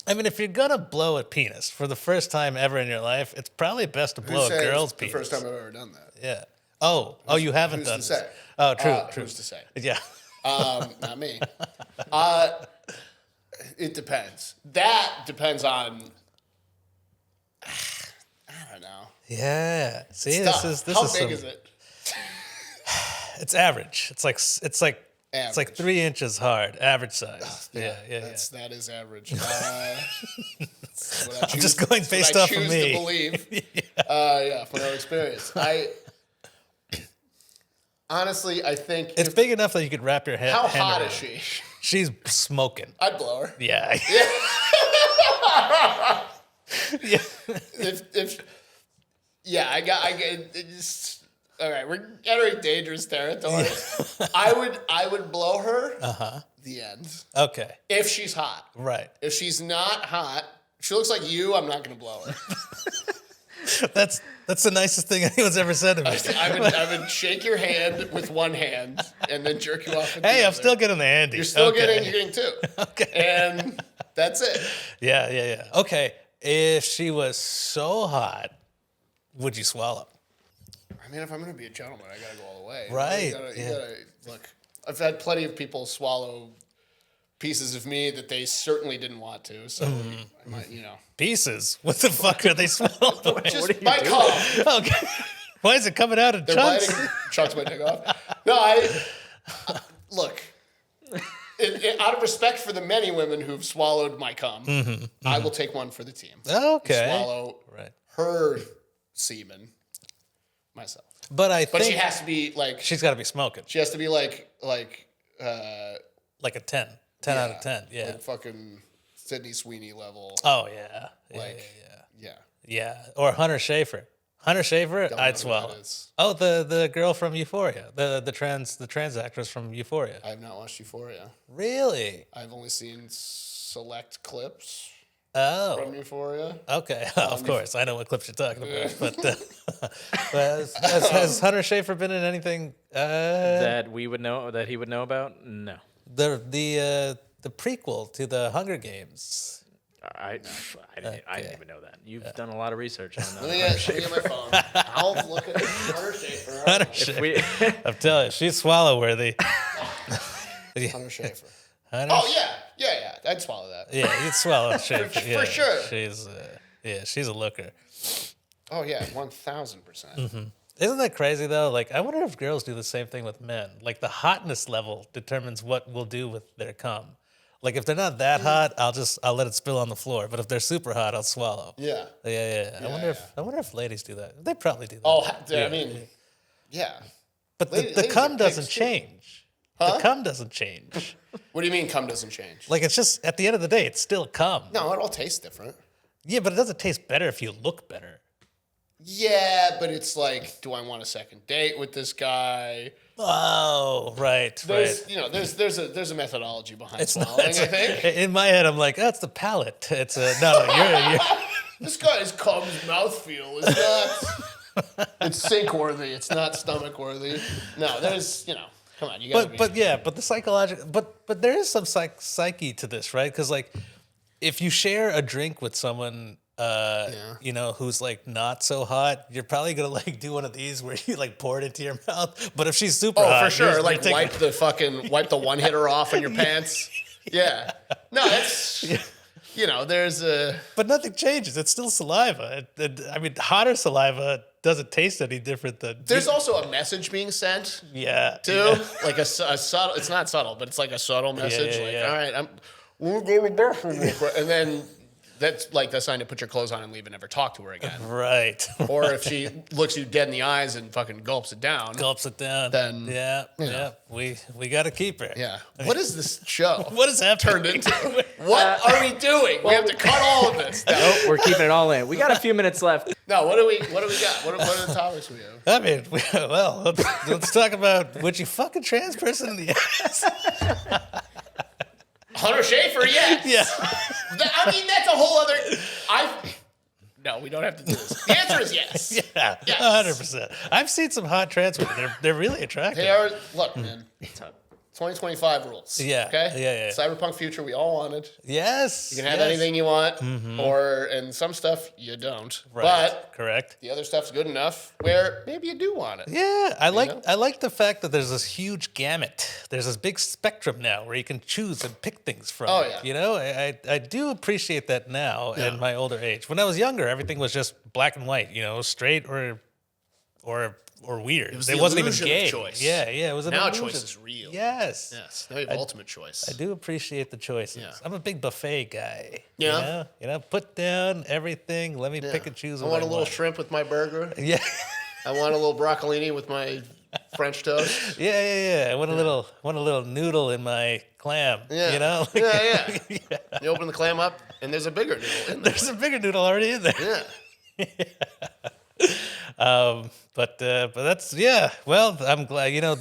A: I mean, if you're gonna blow a penis for the first time ever in your life, it's probably best to blow a girl's
B: the
A: penis.
B: first time I've ever done that.
A: Yeah. Oh, you haven't done
B: Who's to
A: this.
B: say?
A: Oh, true.
B: Who's to say?
A: Yeah.
B: Not me. It depends. That depends on. I don't know.
A: Yeah. See,
B: It's
A: this
B: tough.
A: is
B: How big is it?
A: It's average. It's like
B: Average.
A: 3 inches hard, average size. Yeah.
B: That is average. I'm
A: just going based off of me.
B: I choose to believe. From our experience. Honestly, I think
A: It's big enough that you could wrap your hand.
B: How
A: hand
B: hot
A: around
B: is
A: it.
B: she?
A: She's smoking.
B: I'd blow her.
A: Yeah.
B: I get it just. All right, we're entering dangerous territory. I would blow her. The end.
A: Okay.
B: If she's hot.
A: Right.
B: If she's not hot, if she looks like you, I'm not gonna blow her.
A: That's the nicest thing anyone's ever said to me.
B: I would shake your hand with one hand and then jerk you off with the
A: Hey, I'm
B: other.
A: still getting the handy.
B: You're still
A: Okay.
B: getting two.
A: Okay.
B: And that's it.
A: Yeah. Okay. If she was so hot, would you swallow?
B: I mean, if I'm gonna be a gentleman, I gotta go all the way.
A: Right.
B: You gotta look. I've had plenty of people swallow pieces of me that they certainly didn't want to. So I might,
A: Pieces? What the fuck are they swallowing?
B: just my cum.
A: Okay. Why is it coming out in
B: They're
A: chunks?
B: biting chunks my dick off. No, look. Out of respect for the many women who've swallowed my cum, I will take one for the team.
A: Okay.
B: Swallow her semen myself.
A: But
B: But she has to be like.
A: she's got to be smoking.
B: She has to be like
A: Like a 10. 10 out of 10. Yeah.
B: Like fucking Sydney Sweeney level.
A: Oh yeah. Yeah. Or Hunter Schafer. Hunter Schafer,
B: Don't know
A: I'd
B: who
A: swallow.
B: that is.
A: Oh, the girl from Euphoria, the trans actress from Euphoria.
B: I have not watched Euphoria.
A: Really?
B: I've only seen select clips
A: Oh,
B: from Euphoria.
A: okay. Of course, I know what clips you're talking about. But has Hunter Schafer been in anything?
C: That he would know about? No.
A: The prequel to the Hunger Games.
C: I didn't even know that. You've done a lot of research on that.
B: Let me get my phone. I'll look at Hunter Schafer.
A: Hunter Schafer. I'm telling you, she's swallow worthy.
B: Hunter Schafer.
A: Hunter
B: Oh yeah. I'd swallow that.
A: Yeah, you'd swallow Schafer.
B: For sure.
A: She's a looker.
B: Oh yeah, 1000%.
A: Isn't that crazy though? Like, I wonder if girls do the same thing with men. Like, the hotness level determines what we'll do with their cum. Like, if they're not that hot, I'll let it spill on the floor. But if they're super hot, I'll swallow.
B: Yeah.
A: Yeah. I wonder if ladies do that. They probably do that.
B: Oh, I mean, yeah.
A: But
B: ladies
A: the
B: are
A: cum
B: pigs,
A: doesn't
B: too.
A: change.
B: Huh?
A: The cum doesn't change.
B: What do you mean cum doesn't change?
A: Like, it's just, at the end of the day, it's still cum.
B: No, it all tastes different.
A: Yeah, but it doesn't taste better if you look better.
B: Yeah, but it's like, do I want a second date with this guy?
A: Oh, right.
B: There's a methodology behind
A: It's
B: swallowing,
A: not.
B: I think.
A: In my head, I'm like, that's the palate. It's you're
B: This guy's cum's mouthfeel is not. It's sink worthy. It's not stomach worthy. No, there's come on, you gotta
A: but the psychological, but there is some psyche to this, right? Because like, if you share a drink with someone, who's like not so hot, you're probably gonna like do one of these where you like pour it into your mouth. But if she's super hot,
B: for sure.
A: you're
B: Like
A: taking-
B: wipe the one hitter off on your pants. Yeah. No, that's there's a.
A: But nothing changes. It's still saliva. I mean, hotter saliva doesn't taste any different than.
B: There's also a message being sent.
A: Yeah.
B: Too like a subtle. It's not subtle, but it's like a subtle message.
A: yeah.
B: All right, we'll go to the bathroom real quick. And then that's like the sign to put your clothes on and leave and never talk to her again.
A: Right.
B: Or if she looks you dead in the eyes and fucking gulps it down.
A: Then
B: you know.
A: we got to keep her.
B: Yeah. What is this show?
A: What is happening?
B: Turned into? What are we doing? We have to cut all of this.
C: Nope, we're keeping it all in. We got a few minutes left.
B: No, what do we got? What are the topics we have?
A: I mean, well, let's talk about would you fuck a trans person in the ass?
B: Hunter Schafer, yes.
A: Yeah.
B: I mean, that's a whole other. No, we don't have to do this. The answer is yes.
A: Yeah,
B: Yes.
A: 100%. I've seen some hot trans women. They're really attractive.
B: They are. Look, man. 2025 rules.
A: Yeah.
B: Okay.
A: Yeah.
B: Cyberpunk future we all wanted.
A: Yes.
B: You can have anything you want, and some stuff you don't.
A: Right.
B: But
A: Correct.
B: the other stuff's good enough where maybe you do want it.
A: Yeah, I
B: know?
A: like the fact that there's this huge gamut. There's this big spectrum now where you can choose and pick things from.
B: Oh, yeah.
A: You know, I do appreciate that now in my older age. When I was younger, everything was just black and white. You know, straight or weird. It
B: was the
A: wasn't even
B: illusion of
A: gay.
B: choice.
A: Yeah. It was an
B: Now
A: illusion.
B: choice is real.
A: Yes.
B: Yes. Now you have ultimate choice.
A: I do appreciate the choices.
B: Yeah.
A: I'm a big buffet guy.
B: Yeah?
A: You know, put down everything. Let me pick and choose.
B: I want a little shrimp with my burger.
A: Yeah.
B: I want a little broccolini with my French toast.
A: Yeah. I want a little noodle in my clam.
B: Yeah.
A: You know?
B: Yeah. You open the clam up, and there's a bigger noodle in there.
A: There's a bigger noodle already in there.
B: Yeah.
A: But that's Well, I'm glad. You know,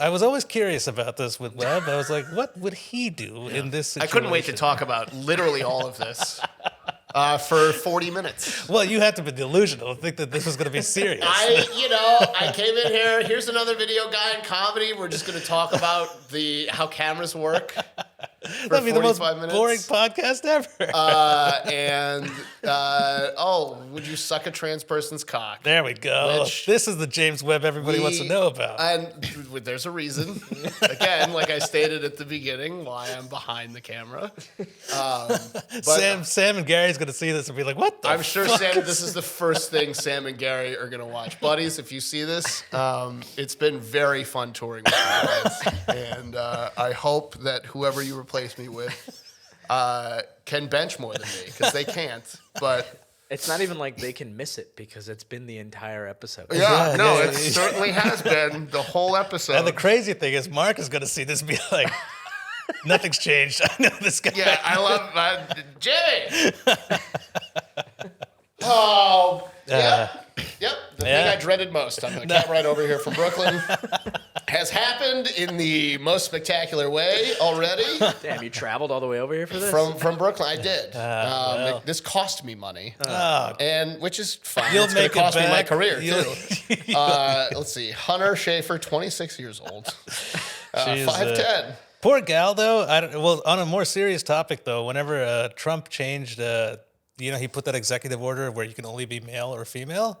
A: I was always curious about this with Webb. I was like, what would he do in this
B: I
A: situation?
B: couldn't wait to talk about literally all of this for 40 minutes.
A: Well, you had to be delusional to think that this was going to be serious.
B: I came in here. Here's another video guy in comedy. We're just going to talk about how cameras work.
A: That'd be the most
B: 45 minutes.
A: boring podcast ever.
B: Would you suck a trans person's cock?
A: There we go.
B: Which
A: This is the James Webb everybody wants to know about.
B: And there's a reason. Again, like I stated at the beginning, why I'm behind the camera.
A: Sam and Gary's going to see this and be like, what the
B: I'm sure
A: fuck
B: Sam.
A: is
B: This is the first thing Sam and Gary are gonna watch, buddies. If you see this, it's been very fun touring with you guys, and I hope that whoever you replace me with can bench more than me because they can't. But
C: It's not even like they can miss it because it's been the entire episode.
B: it certainly has been the whole episode.
A: And the crazy thing is, Mark is going to see this and be like, nothing's changed. I know this guy.
B: Yeah, I love Jimmy. Oh, yep. The thing I dreaded most. I'm the cat right over here from Brooklyn. Has happened in the most spectacular way already.
C: Damn, you traveled all the way over here for this?
B: From Brooklyn, I did. This cost me money, and which is fine.
A: You'll
B: It's going
A: make
B: to
A: it
B: cost me my
A: back.
B: career too. Let's see, Hunter Schafer, 26 years old,
A: She's,
B: 5'10".
A: Poor gal, though. On a more serious topic, though, whenever Trump changed, he put that executive order where you can only be male or female.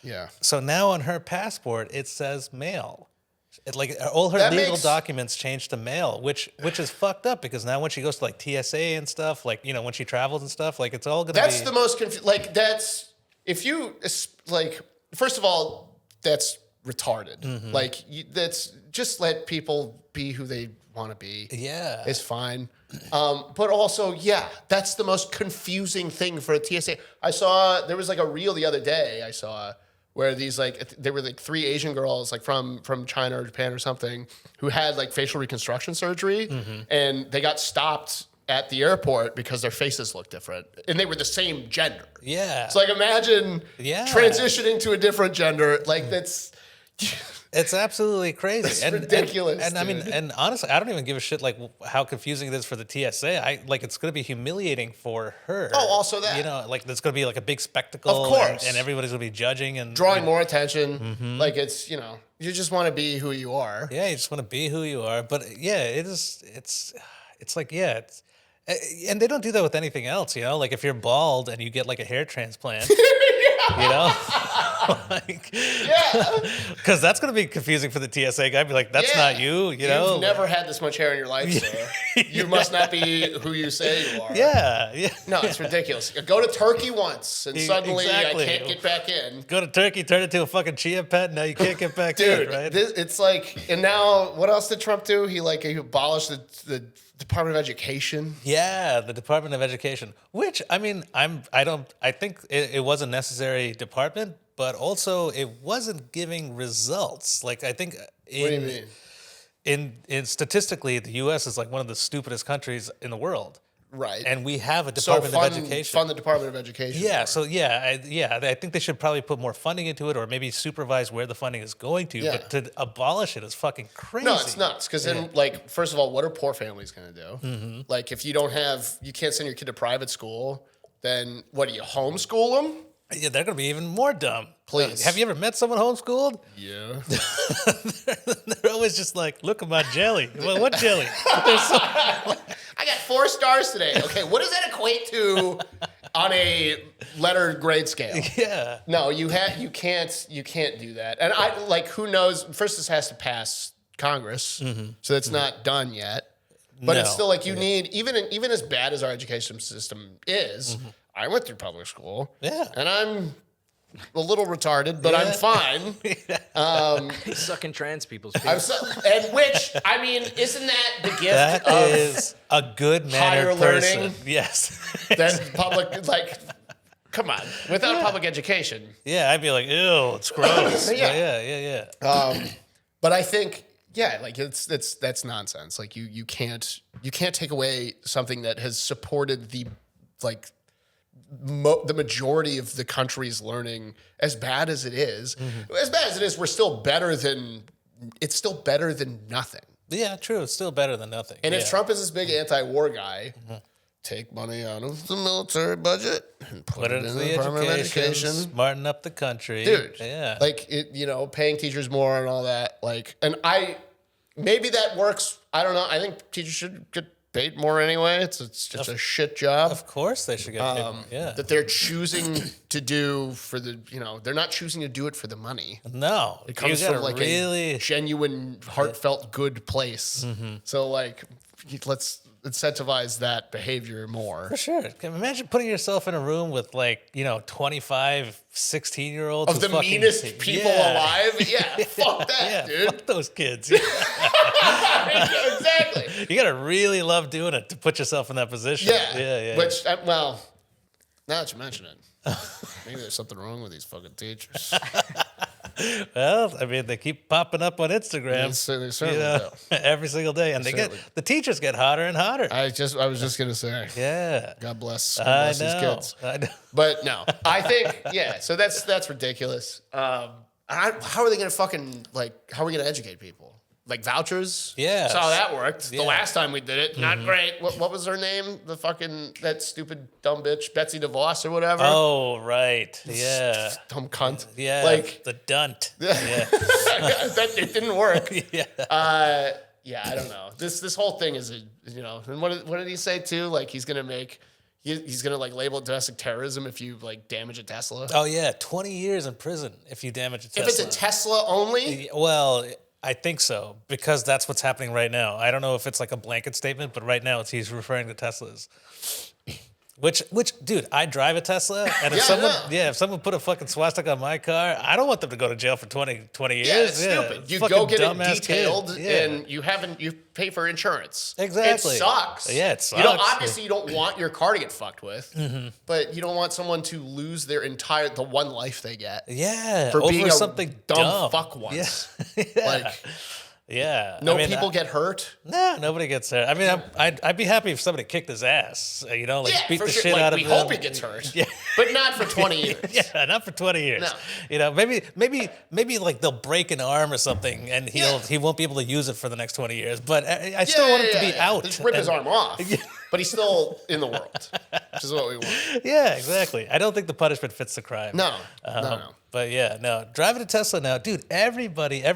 B: Yeah.
A: So now on her passport, it says male. All her
B: That
A: legal
B: makes-
A: documents changed to male, which is fucked up because now when she goes to like TSA and stuff, when she travels and stuff, it's all gonna
B: That's
A: be.
B: the most that's if you first of all, that's retarded.
A: Mm-hmm.
B: That's just let people be who they want to be.
A: Yeah.
B: It's fine. But also, that's the most confusing thing for a TSA. There was like a reel the other day I saw where these there were like 3 Asian girls from China or Japan or something who had facial reconstruction surgery, and they got stopped at the airport because their faces looked different and they were the same gender.
A: Yeah.
B: So imagine transitioning to a different gender. That's
A: It's absolutely crazy.
B: It's ridiculous.
A: And I mean, and honestly, I don't even give a shit how confusing it is for the TSA. It's going to be humiliating for her.
B: Oh, also that.
A: There's going to be a big spectacle.
B: Of course.
A: And everybody's going to be judging and
B: drawing more attention. It's, you just want to be who you are.
A: Yeah, you just want to be who you are. But yeah, it's and they don't do that with anything else, if you're bald and you get a hair transplant, because that's going to be confusing for the TSA guy. Be like, that's not you,
B: You've never had this much hair in your life, sir. You must not be who you say you are.
A: Yeah.
B: No, it's ridiculous. Go to Turkey once, and suddenly
A: Exactly.
B: I can't get back in.
A: Go to Turkey, turn it to a fucking chia pet, now you can't get back
B: Dude,
A: in, right?
B: it's and now, what else did Trump do? He abolished the Department of Education.
A: Yeah, the Department of Education, which I mean, I think it was a necessary department, but also it wasn't giving results. Like I think
B: What do you mean?
A: in statistically, the U.S. is like one of the stupidest countries in the world.
B: Right.
A: And we have a
B: So
A: Department of Education.
B: fund the Department of Education.
A: Yeah,
B: more.
A: so I think they should probably put more funding into it, or maybe supervise where the funding is going to.
B: Yeah.
A: But to abolish it is fucking crazy.
B: No, it's nuts. Because then, like, first of all, what are poor families going to do?
A: Mm-hmm.
B: Like, if you can't send your kid to private school, then what do you homeschool them?
A: Yeah, they're gonna be even more dumb.
B: Please.
A: Have you ever met someone homeschooled?
B: Yeah.
A: They're always just like, look at my jelly. Well, what jelly?
B: I got 4 stars today. Okay, what does that equate to on a letter grade scale?
A: Yeah.
B: No, you can't do that. And I like, who knows? First, this has to pass Congress, so it's not done yet. But it's
A: No.
B: still like you need even as bad as our education system is. I went through public school.
A: Yeah.
B: And I'm a little retarded, but I'm fine.
C: He's sucking trans people's
B: I'm so, and which, I mean, isn't that the gift
A: That
B: of
A: is a good
B: higher
A: mannered person.
B: learning?
A: Yes.
B: that public, like, come on, without public education.
A: Yeah, I'd be like, ew, it's gross.
B: Yeah.
A: Yeah.
B: But I think, yeah, like that's nonsense. Like you can't take away something that has supported the like the majority of the country's learning. As bad as it is, we're still better than nothing.
A: Yeah, true. It's still better than nothing.
B: And
A: yeah.
B: if Trump is this big anti-war guy, take money out of the military budget and put it in the Department of Education.
A: Smarten up the country.
B: Dude,
A: Yeah.
B: like paying teachers more and all that. Like, and maybe that works. I don't know. I think teachers should get paid more anyway. It's just a shit job.
A: Of course they should get paid more. Yeah.
B: That they're choosing to do for the, they're not choosing to do it for the money.
A: No.
B: It comes
A: you
B: from
A: gotta
B: like
A: really
B: a genuine, heartfelt, good place. So like, let's incentivize that behavior more.
A: For sure. Imagine putting yourself in a room with 25, 16-year-olds.
B: Of the meanest people alive? Yeah, fuck that, dude.
A: Fuck those kids.
B: Exactly.
A: You gotta really love doing it to put yourself in that position.
B: Yeah. Which, well, now that you mention it, maybe there's something wrong with these fucking teachers.
A: Well, I mean, they keep popping up on Instagram.
B: They certainly do.
A: Every single day, and the teachers get hotter and hotter.
B: I was just gonna say,
A: Yeah.
B: God bless
A: I
B: these
A: know.
B: kids.
A: I know.
B: But no, I think so that's ridiculous. How are they gonna how are we gonna educate people? Like vouchers?
A: Yeah.
B: That's how that worked.
A: Yeah.
B: The last time we did it, not great. What was her name? That stupid dumb bitch, Betsy DeVos or whatever.
A: Oh, right. Yeah.
B: Dumb cunt.
A: Yeah.
B: Like
A: the dunt. Yeah.
B: that it didn't work.
A: Yeah.
B: Yeah, I don't know. This whole thing is and what did he say too? Like he's gonna label it domestic terrorism if you damage a Tesla.
A: Oh, yeah. 20 years in prison if you damage a Tesla.
B: If it's a Tesla only?
A: Well, I think so, because that's what's happening right now. I don't know if it's like a blanket statement, but right now he's referring to Teslas. Which, dude, I drive a Tesla, and if someone put a fucking swastika on my car, I don't want them to go to jail for 20 years.
B: Yeah, it's stupid. You go get it detailed, and you pay for insurance.
A: Exactly.
B: It sucks.
A: Yeah, it sucks.
B: Obviously, you don't want your car to get fucked with, but you don't want someone to lose the one life they get.
A: Yeah,
B: for
A: over
B: being
A: something
B: dumb fuck once.
A: Yeah. Yeah.
B: No people get hurt.
A: No, nobody gets hurt. I mean, I'd be happy if somebody kicked his ass. Beat the shit out of him.
B: We hope he gets hurt. Yeah. But not for 20 years.
A: Yeah, not for 20 years.
B: No.
A: Maybe they'll break an arm or something, and he won't be able to use it for the next 20 years. But I still want him to be out.
B: Just rip his arm off. But he's still in the world, which is what we want.
A: Yeah, exactly. I don't think the punishment fits the crime.
B: No.
A: But yeah, no. Driving a Tesla now, dude, every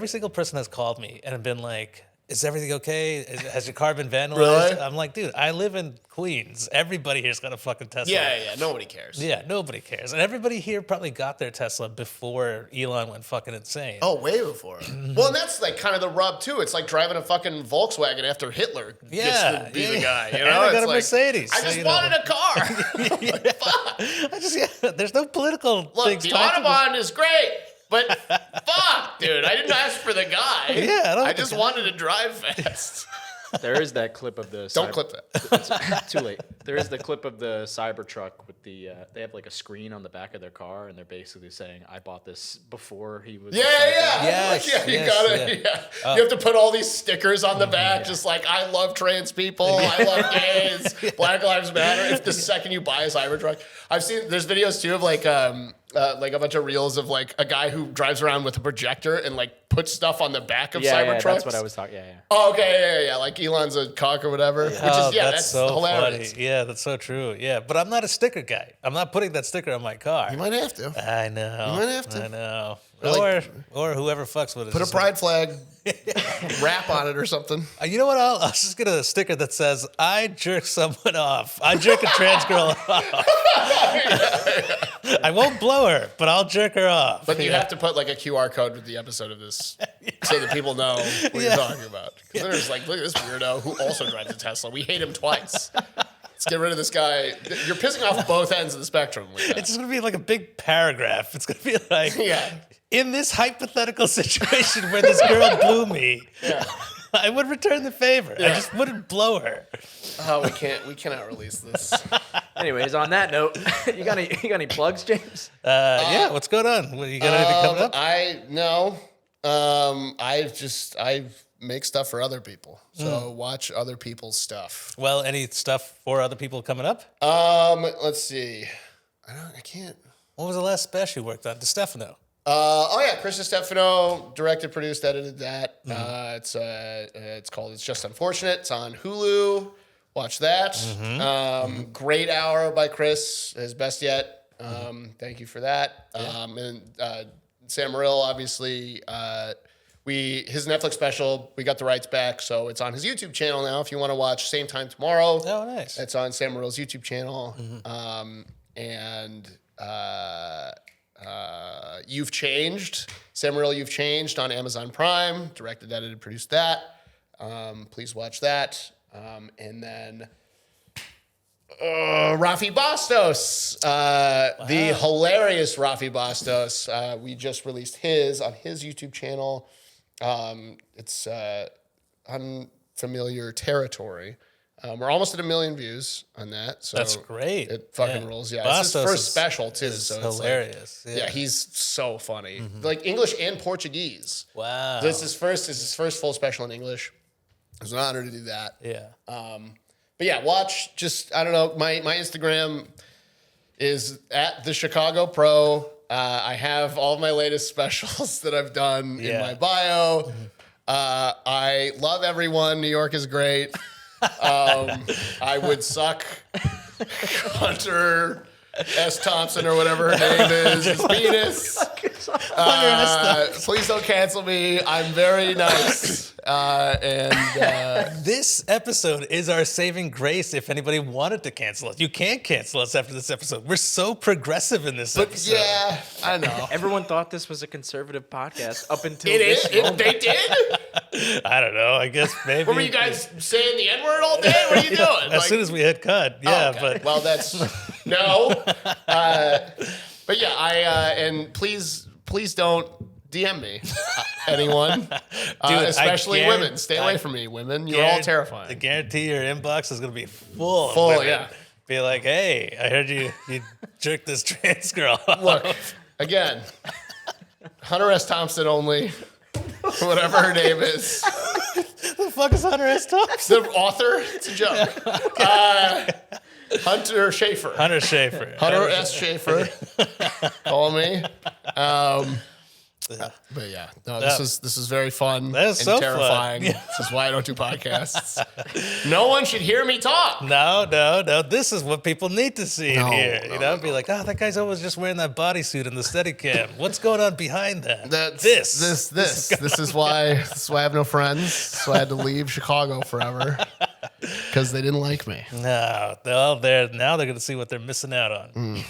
A: single person has called me and been like, is everything okay? Has your car been vandalized?
B: Really?
A: I'm like, dude, I live in Queens. Everybody here's got a fucking Tesla.
B: Yeah. Nobody cares.
A: Yeah, nobody cares. And everybody here probably got their Tesla before Elon went fucking insane.
B: Oh, way before. Well, and that's kind of the rub too. It's like driving a fucking Volkswagen after Hitler gets to be the guy.
A: And I got a Mercedes.
B: I just wanted a car. Fuck.
A: There's no political things.
B: The Autobahn is great. But fuck, dude, I didn't ask for the guy.
A: Yeah,
B: I just wanted to drive fast.
C: There is that clip of the.
B: Don't clip that.
C: It's too late. There is the clip of the Cybertruck with the. They have like a screen on the back of their car, and they're basically saying, "I bought this before he was."
B: Yeah.
A: Yes,
B: Like, you
A: yes,
B: gotta. Yeah. You have to put all these stickers on the back, just like I love trans people, I love gays, Black Lives Matter. If the second you buy a Cybertruck, I've seen there's videos too of like a bunch of reels of like a guy who drives around with a projector and like puts stuff on the back of Cybertrucks.
C: Yeah, that's what I was talking. Yeah.
B: Oh, okay, yeah. Like Elon's a cock or whatever. Which is that's
A: so
B: hilarious.
A: funny. Yeah, that's so true. Yeah, but I'm not a sticker guy. I'm not putting that sticker on my car.
B: You might have to.
A: I know.
B: You might have to.
A: I know.
B: Or
A: Or whoever fucks with it.
B: Put a pride flag, wrap on it or something.
A: You know what? I'll just get a sticker that says, "I jerk someone off. I jerk a trans girl off." I won't blow her, but I'll jerk her off.
B: But you have to put like a QR code with the episode of this so that people know what you're talking about. Because there's like, look at this weirdo who also drives a Tesla. We hate him twice. Let's get rid of this guy. You're pissing off both ends of the spectrum.
A: It's just going to be like a big paragraph. It's going to be like, in this hypothetical situation where this girl blew me, I would return the favor. I just wouldn't blow her.
B: Oh, we cannot release this.
C: Anyways, on that note, you got any plugs, James?
A: Yeah, what's going on? You got anything coming up?
B: I make stuff for other people. So watch other people's stuff.
A: Well, any stuff for other people coming up?
B: Let's see. I can't.
A: What was the last special you worked on? DeStefano.
B: Chris DeStefano directed, produced, edited that. It's called It's Just Unfortunate. It's on Hulu. Watch that. Great hour by Chris, his best yet. Thank you for that. And Sam Morril, obviously, his Netflix special, we got the rights back, so it's on his YouTube channel now. If you want to watch Same Time Tomorrow,
A: oh nice,
B: it's on Sam Morril's YouTube channel. You've Changed, Sam Morril, You've Changed on Amazon Prime. Directed, edited, produced that. Please watch that. And then Rafi Bastos, the hilarious Rafi Bastos. We just released his on his YouTube channel. It's Unfamiliar Territory. We're almost at 1 million views on that. So
A: that's great.
B: It fucking rolls. Yeah,
A: Bastos
B: it's his first special too. So it's
A: hilarious.
B: Like, he's so funny. Like English and Portuguese.
A: Wow.
B: So it's his first full special in English. It was an honor to do that.
A: Yeah.
B: But yeah, watch. Just I don't know. My Instagram is at the Chicago Pro. I have all of my latest specials that I've done in my bio. I love everyone. New York is great. I would suck Hunter S. Thompson or whatever her name is, his penis. Please don't cancel me. I'm very nice.
A: This episode is our saving grace if anybody wanted to cancel us. You can't cancel us after this episode. We're so progressive in this episode.
B: Yeah, I know.
C: Everyone thought this was a conservative podcast up until
B: They did?
A: I don't know. I guess maybe.
B: What were you guys saying the N-word all day? What are you doing?
A: As soon as we hit cut, but
B: well, that's no. But yeah, and please don't DM me, anyone,
A: Dude,
B: especially women. Stay away from me, women. You're all terrifying.
A: I guarantee your inbox is going to be full. Of
B: Full,
A: women.
B: yeah.
A: Be like, hey, I heard you jerked this trans girl off.
B: Look, again, Hunter S. Thompson only, whatever her name is.
A: Who the fuck is Hunter S. Thompson?
B: The author? It's a joke. Hunter Schafer.
A: Hunter Schafer.
B: Hunter S. Schafer. Call me. But yeah, no, this is very fun
A: That is
B: and
A: so
B: terrifying.
A: fun. Yeah.
B: This is why I don't do podcasts. No one should hear me talk.
A: No. This is what people need to see and hear.
B: No.
A: Be like, that guy's always just wearing that bodysuit in the Steadicam. What's going on behind that?
B: This is why I have no friends. So I had to leave Chicago forever because they didn't like me.
A: No, now they're going to see what they're missing out on.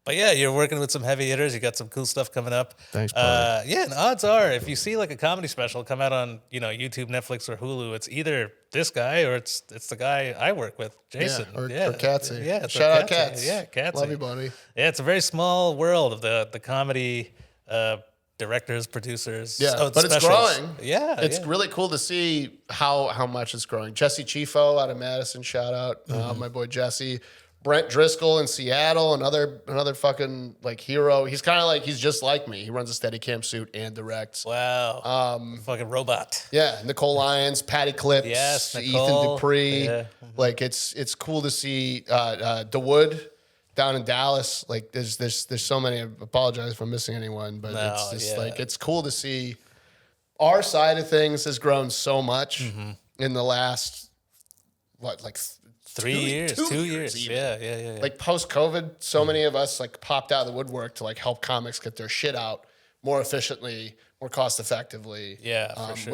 A: But yeah, you're working with some heavy hitters. You got some cool stuff coming up.
B: Thanks, brother.
A: Yeah, and odds are, if you see like a comedy special come out on YouTube, Netflix, or Hulu, it's either this guy or it's the guy I work with, Jason.
B: Or Katsy.
A: Yeah,
B: Shout out Katz.
A: Yeah, Katsy.
B: Love you, buddy.
A: Yeah, it's a very small world of the comedy directors, producers.
B: Yeah,
A: Oh,
B: but it's
A: specials.
B: growing.
A: Yeah,
B: It's
A: yeah.
B: really cool to see how much it's growing. Jesse Chifo out of Madison, shout out, my boy Jesse. Brent Driscoll in Seattle, another fucking like hero. He's kind of like he's just like me. He runs a Steadicam suit and directs.
A: Wow. Fucking robot.
B: Yeah, Nicole Lyons, Patty Clips,
A: Yes,
B: Ethan
A: Nicole.
B: Dupree.
A: Yeah.
B: Like it's cool to see DeWood down in Dallas. Like there's so many. I apologize if I'm missing anyone, but
A: No,
B: it's just
A: yeah.
B: like it's cool to see. Our side of things has grown so much in the last like
A: 3 years, 2 years.
B: even.
A: Yeah.
B: Like post COVID, so many of us like popped out of the woodwork to like help comics get their shit out more efficiently, more cost effectively.
A: Yeah, for sure.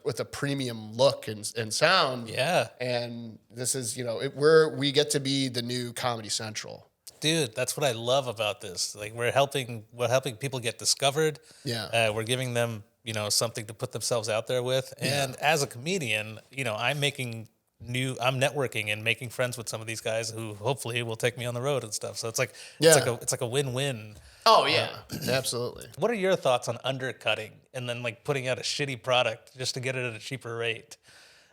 B: With a premium look and sound.
A: Yeah.
B: And this is we get to be the new Comedy Central.
A: Dude, that's what I love about this. Like we're helping people get discovered.
B: Yeah.
A: We're giving them, something to put themselves out there with. And as a comedian, I'm networking and making friends with some of these guys who hopefully will take me on the road and stuff. So it's like it's like a win-win.
B: Oh yeah, absolutely.
A: What are your thoughts on undercutting and then like putting out a shitty product just to get it at a cheaper rate?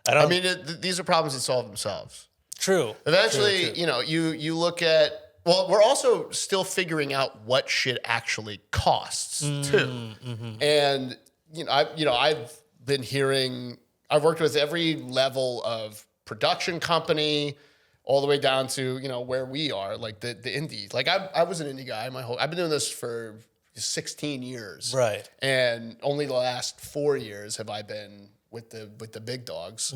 B: I mean, these are problems that solve themselves.
A: True.
B: Eventually,
A: True.
B: you look at. Well, we're also still figuring out what shit actually costs too. And I've been hearing. I've worked with every level of production company, all the way down to where we are, like the indie. Like I was an indie guy I've been doing this for 16 years,
A: Right.
B: And only the last 4 years have I been with the big dogs,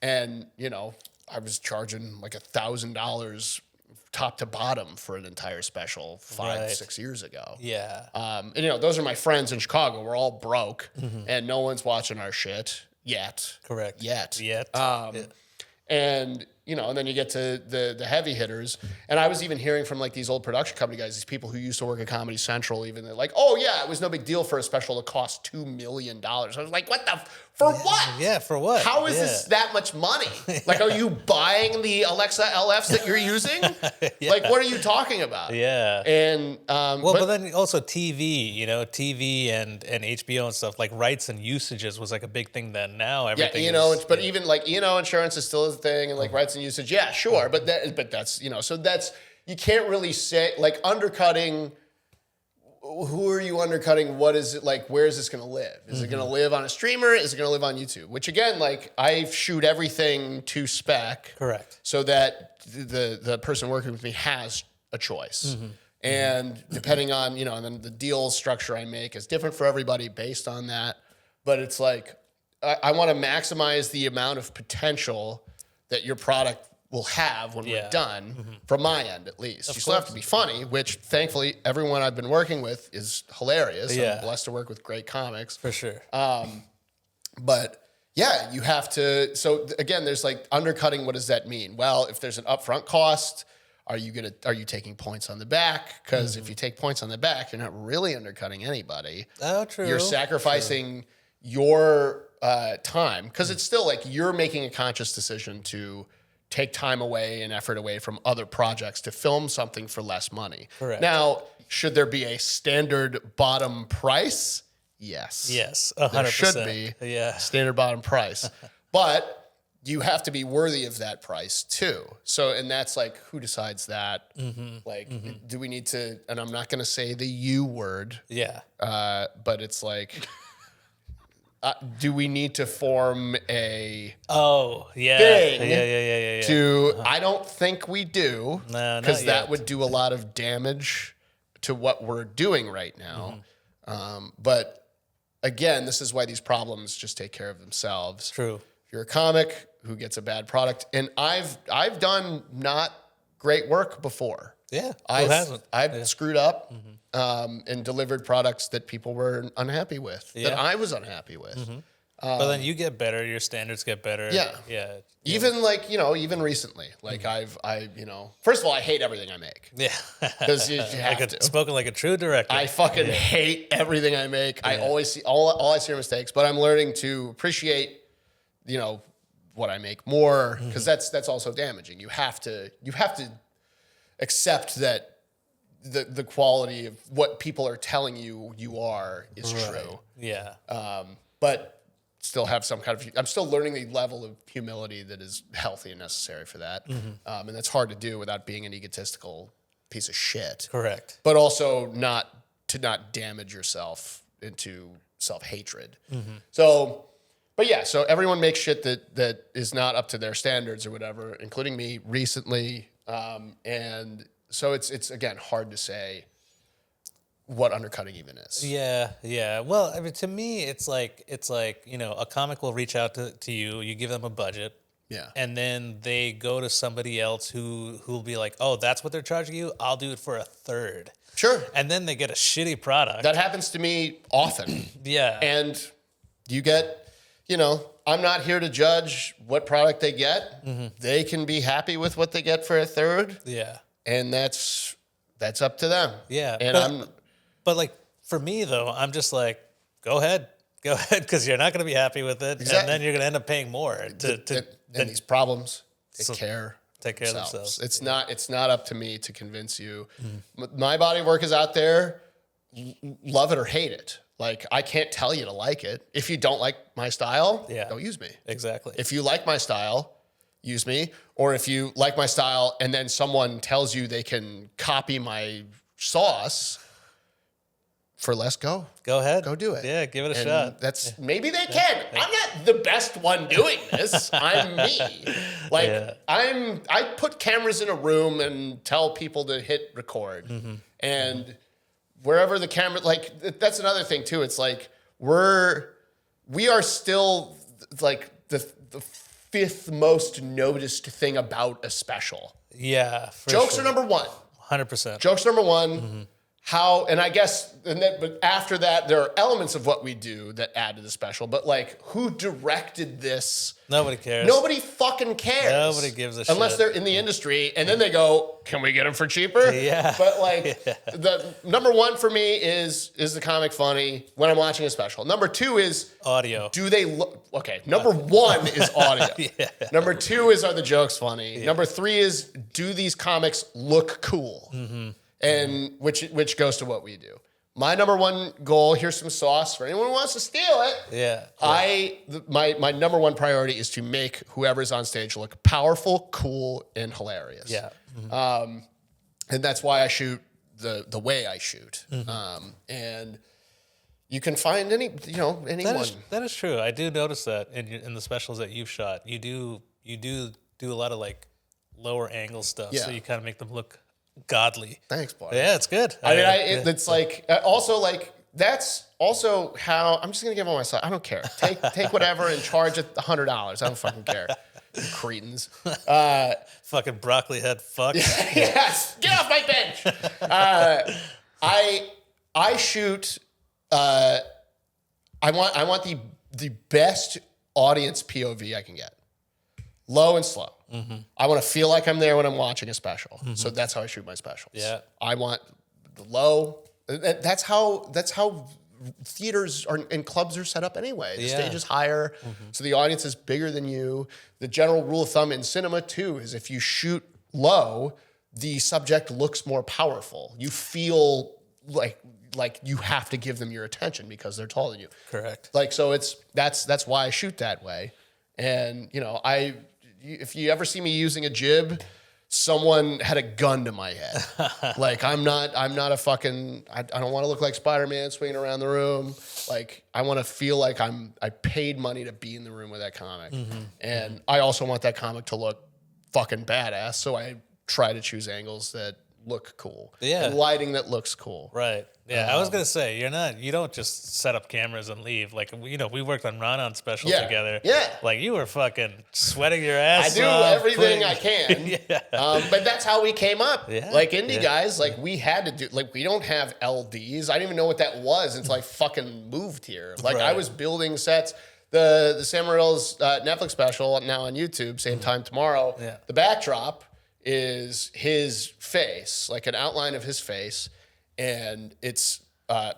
B: and I was charging like $1,000 top to bottom for an entire special 5-6 years ago.
A: Yeah.
B: And those are my friends in Chicago. We're all broke, and no one's watching our shit yet.
A: Correct.
B: Yet.
A: Yeah.
B: And and then you get to the heavy hitters. And I was even hearing from like these old production company guys, these people who used to work at Comedy Central, even they're like, oh yeah, it was no big deal for a special to cost $2 million. I was like, for what?
A: Yeah, for what?
B: How is this that much money? Like, are you buying the Alexa LFs that you're using? Like, what are you talking about?
A: Yeah.
B: And
A: but then also TV, TV and HBO and stuff, like rights and usages was like a big thing then. Now everything
B: but even like insurance is still a thing, and like rights and usage, yeah, sure, but that's so that's you can't really say like undercutting. Who are you undercutting? What is it like? Where is this going to live? Is it going to live on a streamer? Is it going to live on YouTube? Which again, like I shoot everything to spec,
A: Correct.
B: so that the person working with me has a choice. And depending on and then the deal structure I make is different for everybody based on that. But it's like I want to maximize the amount of potential that your product will have when we're done, from my end at least. You still have to be funny, which thankfully everyone I've been working with is hilarious.
A: Yeah.
B: I'm blessed to work with great comics.
A: For sure.
B: But yeah, you have to. So again, there's like undercutting. What does that mean? Well, if there's an upfront cost, are you taking points on the back? Because if you take points on the back, you're not really undercutting anybody.
A: Oh, true.
B: You're sacrificing your time, because it's still like you're making a conscious decision to take time away and effort away from other projects to film something for less money.
A: Correct.
B: Now, should there be a standard bottom price? Yes.
A: Yes, 100%.
B: There should be standard bottom price. But you have to be worthy of that price too. So, and that's like, who decides that? Like, do we need to, and I'm not going to say the U word.
A: Yeah.
B: But it's like, do we need to form a
A: thing
B: yeah. I don't think we do,
A: No,
B: because
A: not
B: that
A: yet.
B: would do a lot of damage to what we're doing right now. But again, this is why these problems just take care of themselves.
A: True.
B: If you're a comic who gets a bad product, and I've done not great work before.
A: Yeah. Who hasn't?
B: I've screwed up and delivered products that people were unhappy with, that I was unhappy with.
A: But then you get better, your standards get better.
B: Yeah.
A: Yeah.
B: Even like, even recently, like first of all, I hate everything I make.
A: Yeah.
B: Because you have to.
A: Spoken like a true director.
B: I fucking hate everything I make. I always see all I see are mistakes, but I'm learning to appreciate, what I make more, because that's also damaging. You have to accept that the quality of what people are telling you are is true.
A: Yeah.
B: But still have some kind of, I'm still learning the level of humility that is healthy and necessary for that. And that's hard to do without being an egotistical piece of shit.
A: Correct.
B: But also not damage yourself into self-hatred. So, but yeah, so everyone makes shit that is not up to their standards or whatever, including me recently. And so it's again, hard to say what undercutting even is.
A: Yeah, yeah. Well, I mean, to me, it's like a comic will reach out to you. You give them a budget.
B: Yeah.
A: And then they go to somebody else who'll be like, oh, that's what they're charging you? I'll do it for a third.
B: Sure.
A: And then they get a shitty product.
B: That happens to me often.
A: Yeah.
B: And you get, I'm not here to judge what product they get. They can be happy with what they get for a third.
A: Yeah.
B: And that's up to them.
A: Yeah.
B: And
A: But like for me though, I'm just like, go ahead, because you're not going to be happy with it,
B: Exactly.
A: and then you're going to end up paying more
B: and these problems take care
A: of themselves.
B: It's not up to me to convince you. My body work is out there. Love it or hate it. Like, I can't tell you to like it. If you don't like my style, don't use me.
A: Exactly.
B: If you like my style, use me. Or if you like my style and then someone tells you they can copy my sauce for less, go
A: ahead.
B: Go do it.
A: Yeah, give it a
B: And
A: shot.
B: maybe they can. I'm not the best one doing this. I'm me. Like, I put cameras in a room and tell people to hit record. And wherever the camera, like, that's another thing too. It's like we are still like the fifth most noticed thing about a special.
A: Yeah.
B: Jokes are number one.
A: 100%.
B: Jokes number one. How, and I guess, but after that, there are elements of what we do that add to the special. But like, who directed this?
A: Nobody cares.
B: Nobody fucking cares.
A: Nobody gives a shit.
B: Unless they're in the industry, and then they go, "Can we get them for cheaper?"
A: Yeah.
B: But like, the number one for me is the comic funny when I'm watching a special. Number two is
A: audio.
B: Do they look okay? Number one is audio. Number two is, are the jokes funny? Number three is, do these comics look cool? And which goes to what we do. My number one goal, here's some sauce for anyone who wants to steal it.
A: Yeah.
B: My number one priority is to make whoever's on stage look powerful, cool, and hilarious.
A: Yeah.
B: And that's why I shoot the way I shoot. And you can find anyone.
A: That is true. I do notice that in the specials that you've shot, you do a lot of like lower angle stuff, so you kind of make them look godly.
B: Thanks, buddy.
A: Yeah, it's good.
B: It's like also like that's also how I'm just gonna give all my stuff. I don't care. Take whatever and charge it $100. I don't fucking care. You cretins.
A: Fucking broccoli head fuck.
B: Yes. Get off my bench. I shoot. I want the best audience POV I can get. Low and slow. I want to feel like I'm there when I'm watching a special. So that's how I shoot my specials.
A: Yeah.
B: I want the low. That's how theaters and clubs are set up anyway. The stage is higher, so the audience is bigger than you. The general rule of thumb in cinema too is if you shoot low, the subject looks more powerful. You feel like you have to give them your attention because they're taller than you.
A: Correct.
B: Like, so that's why I shoot that way. And if you ever see me using a jib, someone had a gun to my head. Like, I'm not a fucking, I don't want to look like Spider-Man swinging around the room. Like, I want to feel like I paid money to be in the room with that comic. And I also want that comic to look fucking badass. So I try to choose angles that look cool.
A: Yeah.
B: And lighting that looks cool.
A: Right. Yeah, I was gonna say you don't just set up cameras and leave. Like we worked on Ron special together.
B: Yeah.
A: Like you were fucking sweating your ass
B: I do
A: off,
B: everything I can. But that's how we came up.
A: Yeah.
B: Like indie guys, like we had to do. Like we don't have LDs. I didn't even know what that was until I fucking moved here. Like I was building sets. The Sam Morril's Netflix special now on YouTube, same time tomorrow.
A: Yeah.
B: The backdrop is his face, like an outline of his face. And it's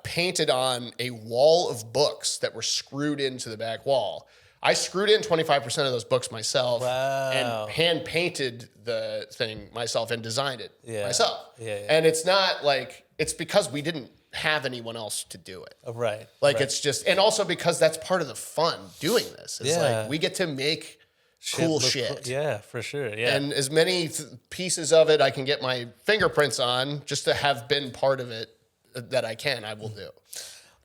B: painted on a wall of books that were screwed into the back wall. I screwed in 25% of those books myself
A: Wow.
B: and hand painted the thing myself and designed it myself.
A: Yeah.
B: And it's not like, it's because we didn't have anyone else to do it.
A: Right.
B: Like
A: right.
B: it's just, and also because that's part of the fun doing this. It's
A: Yeah.
B: like we get to make cool
A: look
B: shit.
A: Yeah, for sure. Yeah.
B: And as many pieces of it I can get my fingerprints on just to have been part of it that I will do.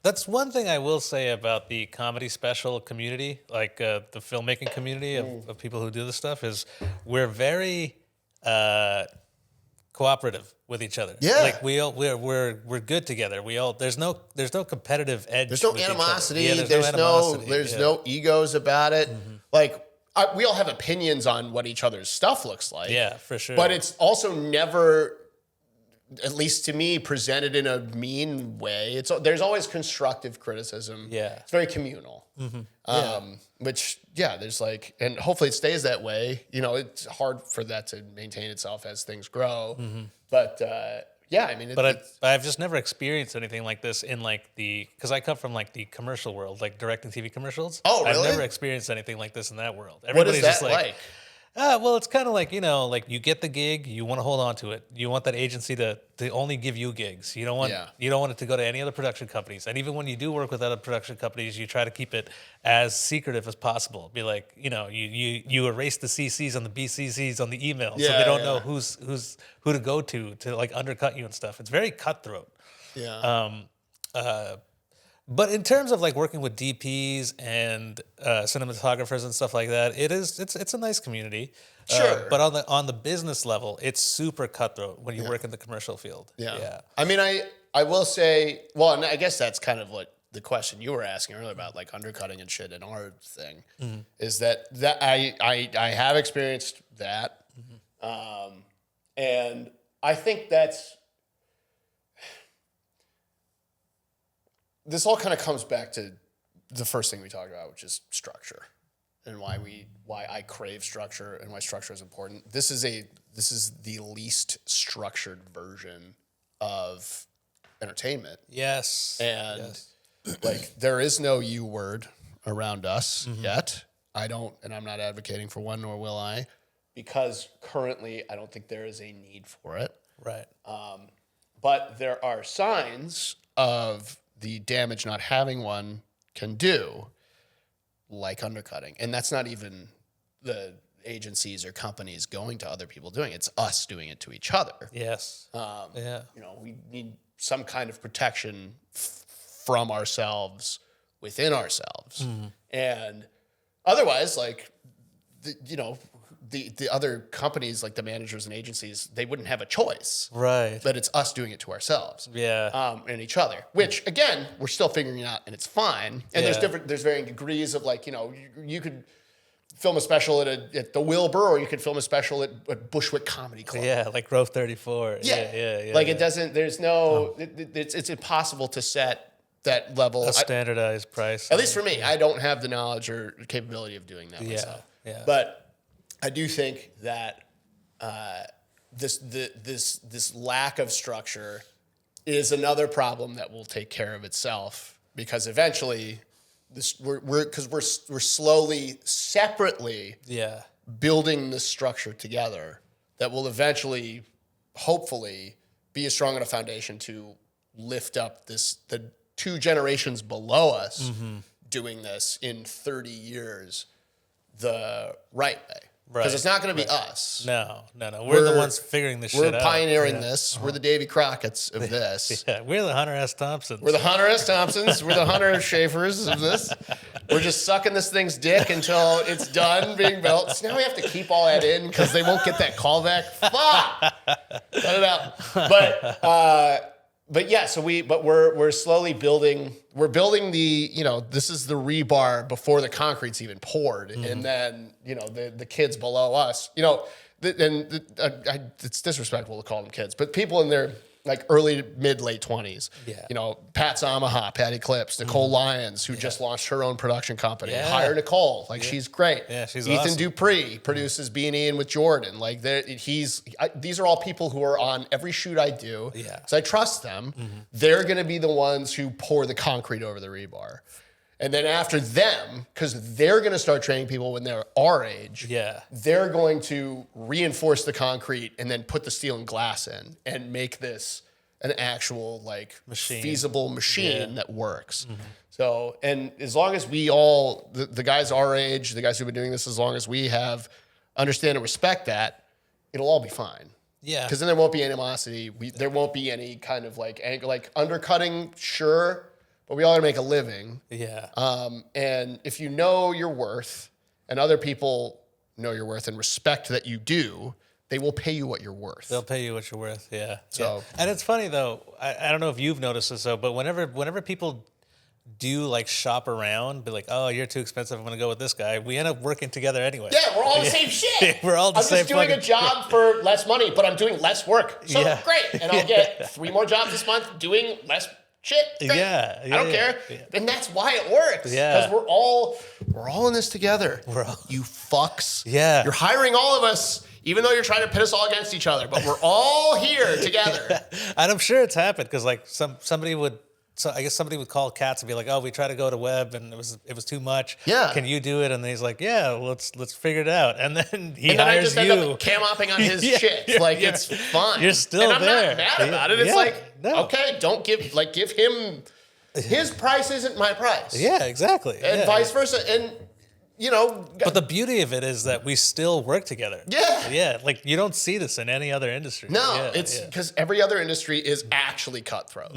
A: That's one thing I will say about the comedy special community, like the filmmaking community of people who do this stuff, is we're very cooperative with each other.
B: Yeah.
A: Like we're good together. There's no competitive edge.
B: There's no
A: with each other.
B: animosity.
A: Yeah,
B: There's no egos about it. Like we all have opinions on what each other's stuff looks like.
A: Yeah, for sure.
B: But it's also never, at least to me, presented in a mean way. There's always constructive criticism.
A: Yeah.
B: It's very communal. Which, there's like, and hopefully it stays that way. You know, it's hard for that to maintain itself as things grow. But I mean,
A: I've just never experienced anything like this in like because I come from like the commercial world, like directing TV commercials.
B: Oh, really?
A: I've never experienced anything like this in that world.
B: what is
A: Everybody's
B: that
A: just
B: like?
A: Well, it's kind of like, like you get the gig, you want to hold on to it. You want that agency to only give you gigs. You don't want it to go to any other production companies. And even when you do work with other production companies, you try to keep it as secretive as possible. Be like, you erase the CCs and the BCCs on the email, so they don't know who to go to like undercut you and stuff. It's very cutthroat.
B: Yeah.
A: But in terms of like working with DPs and cinematographers and stuff like that, it's a nice community.
B: Sure.
A: But on the business level, it's super cutthroat when you work in the commercial field.
B: Yeah. I mean, I will say, well, and I guess that's kind of what the question you were asking earlier about, like undercutting and shit in our thing, is that I have experienced that, and I think this all kind of comes back to the first thing we talked about, which is structure, and why I crave structure and why structure is important. This is the least structured version of entertainment.
A: Yes.
B: And like there is no U word around us yet. I'm not advocating for one, nor will I, because currently I don't think there is a need for it.
A: Right.
B: But there are signs of the damage not having one can do, like undercutting. And that's not even the agencies or companies going to other people doing it. It's us doing it to each other.
A: Yes.
B: We need some kind of protection from ourselves within ourselves. And otherwise, like, the other companies, like the managers and agencies, they wouldn't have a choice.
A: Right.
B: But it's us doing it to ourselves.
A: Yeah.
B: And each other, which again, we're still figuring it out, and it's fine. And there's varying degrees of like, you could film a special at the Wilbur, or you could film a special at Bushwick Comedy Club.
A: Yeah, like Grove 34. Yeah.
B: Like it doesn't, there's no, it's impossible to set that level.
A: A standardized price.
B: At least for me, I don't have the knowledge or capability of doing that myself.
A: Yeah.
B: But I do think that this lack of structure is another problem that will take care of itself, because eventually we're slowly separately building this structure together that will eventually, hopefully, be a strong enough foundation to lift up the two generations below us doing this in 30 years the right way. Because it's not going to be us.
A: No. We're the ones figuring this shit out.
B: We're pioneering this. We're the Davy Crockett's of this.
A: We're the Hunter S. Thompsons.
B: We're the Hunter S. Thompsons. We're the Hunter Schafers of this. We're just sucking this thing's dick until it's done being built. So now we have to keep all that in because they won't get that callback. Fuck! Cut it out. But yeah, we're slowly building. We're building this is the rebar before the concrete's even poured, and then the kids below us. It's disrespectful to call them kids, but people in their like early, mid, late 20s.
A: Yeah.
B: Pat Zamaha, Patty Clips, Nicole Lyons, who just launched her own production company.
A: Yeah.
B: Hire Nicole. She's great.
A: Yeah, she's
B: Ethan
A: awesome.
B: Dupree produces Beanie and with Jordan. These are all people who are on every shoot I do.
A: Yeah.
B: So I trust them. They're going to be the ones who pour the concrete over the rebar. And then after them, because they're going to start training people when they're our age, they're going to reinforce the concrete and then put the steel and glass in and make this an actual like feasible machine that works. So, and as long as we all, the guys our age, the guys who've been doing this, as long as we have understand and respect that, it'll all be fine.
A: Yeah.
B: Because then there won't be animosity. There won't be any kind of like anger, like undercutting, sure, but we all gotta make a living.
A: Yeah.
B: And if you know your worth and other people know your worth and respect that you do, they will pay you what you're worth.
A: They'll pay you what you're worth. Yeah.
B: So,
A: and it's funny though. I don't know if you've noticed this though, but whenever people do like shop around, be like, oh, you're too expensive, I'm gonna go with this guy, we end up working together anyway.
B: Yeah, we're all the same shit.
A: We're all the same.
B: I'm just doing a job for less money, but I'm doing less work. So great. And I'll get 3 more jobs this month doing less shit. Great. I don't care. And that's why it works. Because we're all in this together. You fucks.
A: Yeah.
B: You're hiring all of us, even though you're trying to pit us all against each other, but we're all here together.
A: And I'm sure it's happened because like somebody would. So I guess somebody would call Katz and be like, "Oh, we tried to go to Webb and it was too much.
B: Yeah,
A: can you do it?" And then he's like, "Yeah, let's figure it out." And then he
B: and then
A: hires
B: I just
A: you.
B: end up cam-opping on his shit. Like it's fine.
A: You're still
B: and I'm
A: there.
B: not mad about it. It's like okay, don't give him his price isn't my price.
A: Yeah, exactly.
B: And vice versa. And you know,
A: but the beauty of it is that we still work together.
B: Yeah.
A: Like you don't see this in any other industry.
B: No, it's because every other industry is actually cutthroat.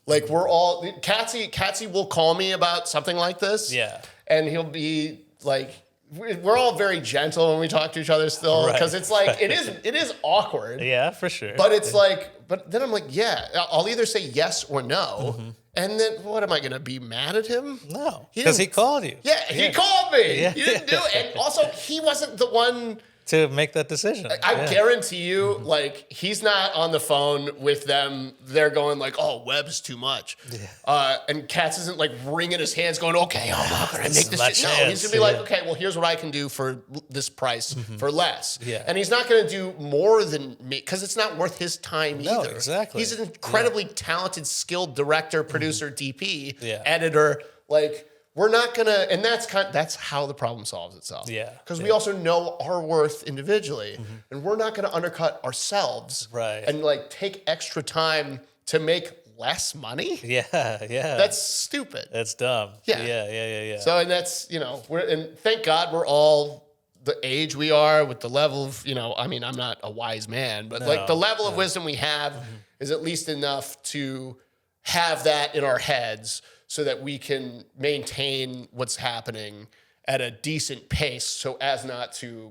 B: Like we're all Katsy will call me about something like this.
A: Yeah,
B: and he'll be like, we're all very gentle when we talk to each other still because it's like it is awkward.
A: Yeah, for sure.
B: But it's like, but then I'm like, yeah, I'll either say yes or no. And then what am I going to be mad at him?
A: No, because he called you.
B: Yeah, he called me. You didn't do it. And also, he wasn't the one
A: to make that decision.
B: I guarantee you, like, he's not on the phone with them. They're going like, oh, Webb's too much. And Katz isn't like wringing his hands going, okay, how can I make this shit? No, he's going to be like, okay, well, here's what I can do for this price for less. And he's not going to do more than me because it's not worth his time either.
A: Exactly.
B: He's an incredibly talented, skilled director, producer, DP, editor. Like, we're not gonna, and that's how the problem solves itself. Yeah. Because we also know our worth individually, and we're not gonna undercut ourselves.
A: Right.
B: And like take extra time to make less money.
A: Yeah.
B: That's stupid.
A: That's dumb.
B: Yeah. So, and that's, and thank God we're all the age we are with the level of, I mean, I'm not a wise man, but like the level of wisdom we have is at least enough to have that in our heads so that we can maintain what's happening at a decent pace so as not to,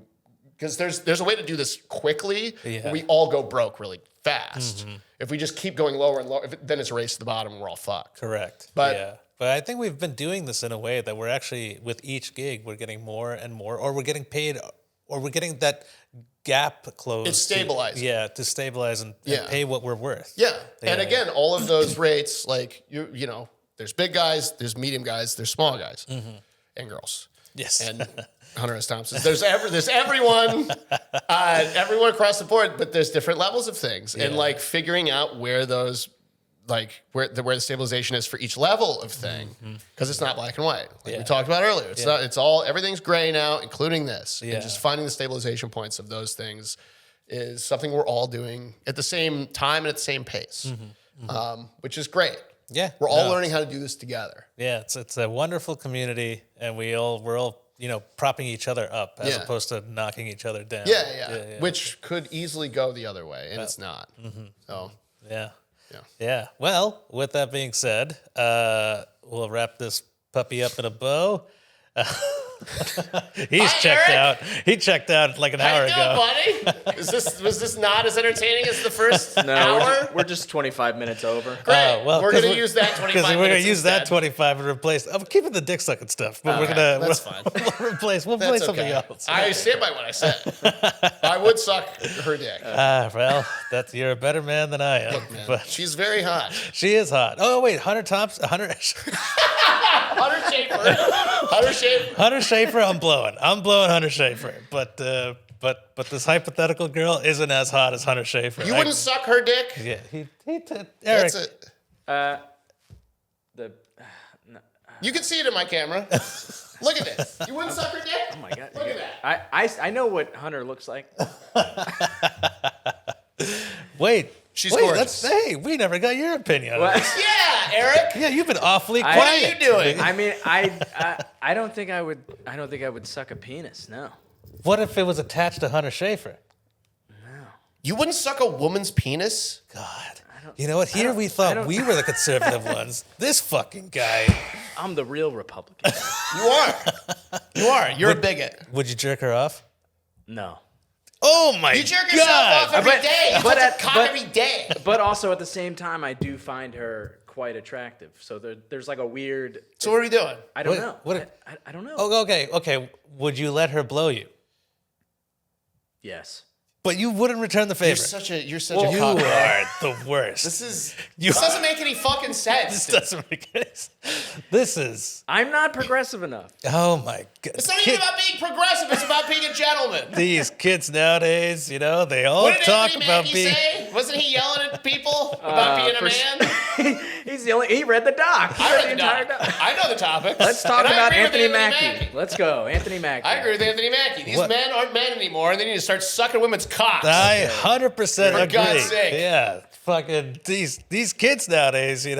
B: because there's a way to do this quickly. We all go broke really fast. If we just keep going lower and lower, then it's a race to the bottom and we're all fucked.
A: Correct. But I think we've been doing this in a way that we're actually, with each gig, we're getting more and more, or we're getting paid, or we're getting that gap closed.
B: It's stabilizing.
A: To stabilize and pay what we're worth.
B: And again, all of those rates, like, you know, there's big guys, there's medium guys, there's small guys, and girls.
A: Yes.
B: And Hunter S. Thompson. There's everyone, everyone across the board, but there's different levels of things. And like figuring out where those, like where the stabilization is for each level of thing, because it's not black and white. Like we talked about earlier. It's not, it's all, everything's gray now, including this. And just finding the stabilization points of those things is something we're all doing at the same time and at the same pace, which is great.
A: Yeah,
B: we're all learning how to do this together.
A: Yeah, it's a wonderful community, and we're all propping each other up as opposed to knocking each other down.
B: Yeah. Which could easily go the other way, and it's not. So
A: yeah. Well, with that being said, we'll wrap this puppy up in a bow. He's checked out. He checked out like an hour ago.
B: Buddy? Was this not as entertaining as the first hour?
C: We're just 25 minutes over.
B: Great. We're going to use that 25 minutes.
A: We're going to use that 25 and replace. I'm keeping the dick sucking stuff, but
B: that's fine.
A: We'll play something else.
B: I stand by what I said. I would suck her dick.
A: Well, you're a better man than I am.
B: Look, man, but she's very hot.
A: She is hot. Oh wait, Hunter Schafer. Hunter Schafer, I'm blowing Hunter Schafer, but this hypothetical girl isn't as hot as Hunter Schafer.
B: You wouldn't suck her dick?
A: Yeah, he Eric.
B: That's it. You can see it in my camera. Look at this. You wouldn't suck her dick?
C: Oh my god!
B: Look at that.
C: I know what Hunter looks like.
A: Wait,
B: She's
A: wait,
B: gorgeous.
A: hey, we never got your opinion on
C: What?
A: this.
B: Yeah, Eric.
A: Yeah, you've been awfully
C: What
A: quiet.
B: are you doing?
C: I mean, I don't think I would. I don't think I would suck a penis. No.
A: What if it was attached to Hunter Schafer?
B: You wouldn't suck a woman's penis?
A: God. You know what? Here we thought we were the conservative ones. This fucking guy.
C: I'm the real Republican.
B: You are. You are. You're a bigot.
A: Would you jerk her off?
C: No.
A: Oh my God.
B: You jerk yourself off every day. You touch a cock
C: but-
B: every day.
C: But also at the same time, I do find her quite attractive. So there's like a weird.
B: So what are we doing?
C: I don't
A: What-
C: know.
A: what-
C: I don't know.
A: Oh, okay. Would you let her blow you?
C: Yes.
A: But you wouldn't return the favor.
B: You're such
A: You
B: a cock.
A: are the worst.
B: This
A: You-
B: doesn't make any fucking sense.
A: This doesn't make any sense. This is.
C: I'm not progressive enough.
A: Oh my God.
B: It's not even about being progressive. It's about being a gentleman.
A: These kids nowadays, they all
B: What did
A: talk
B: Anthony
A: about
B: Mackie
A: being.
B: say? Wasn't he yelling at people about being a man?
C: He's the only. He read the doc.
B: I read the
C: entire
B: doc. I know the topic.
C: Let's talk
B: And I
C: about
B: agree with
C: Anthony Mackie. Let's go, Anthony Mackie.
B: I agree with Anthony Mackie. These
A: What?
B: men aren't men anymore, and they need to start sucking women's cocks.
A: I 100%
B: For
A: agree.
B: God's sake.
A: Yeah, fucking these kids nowadays, they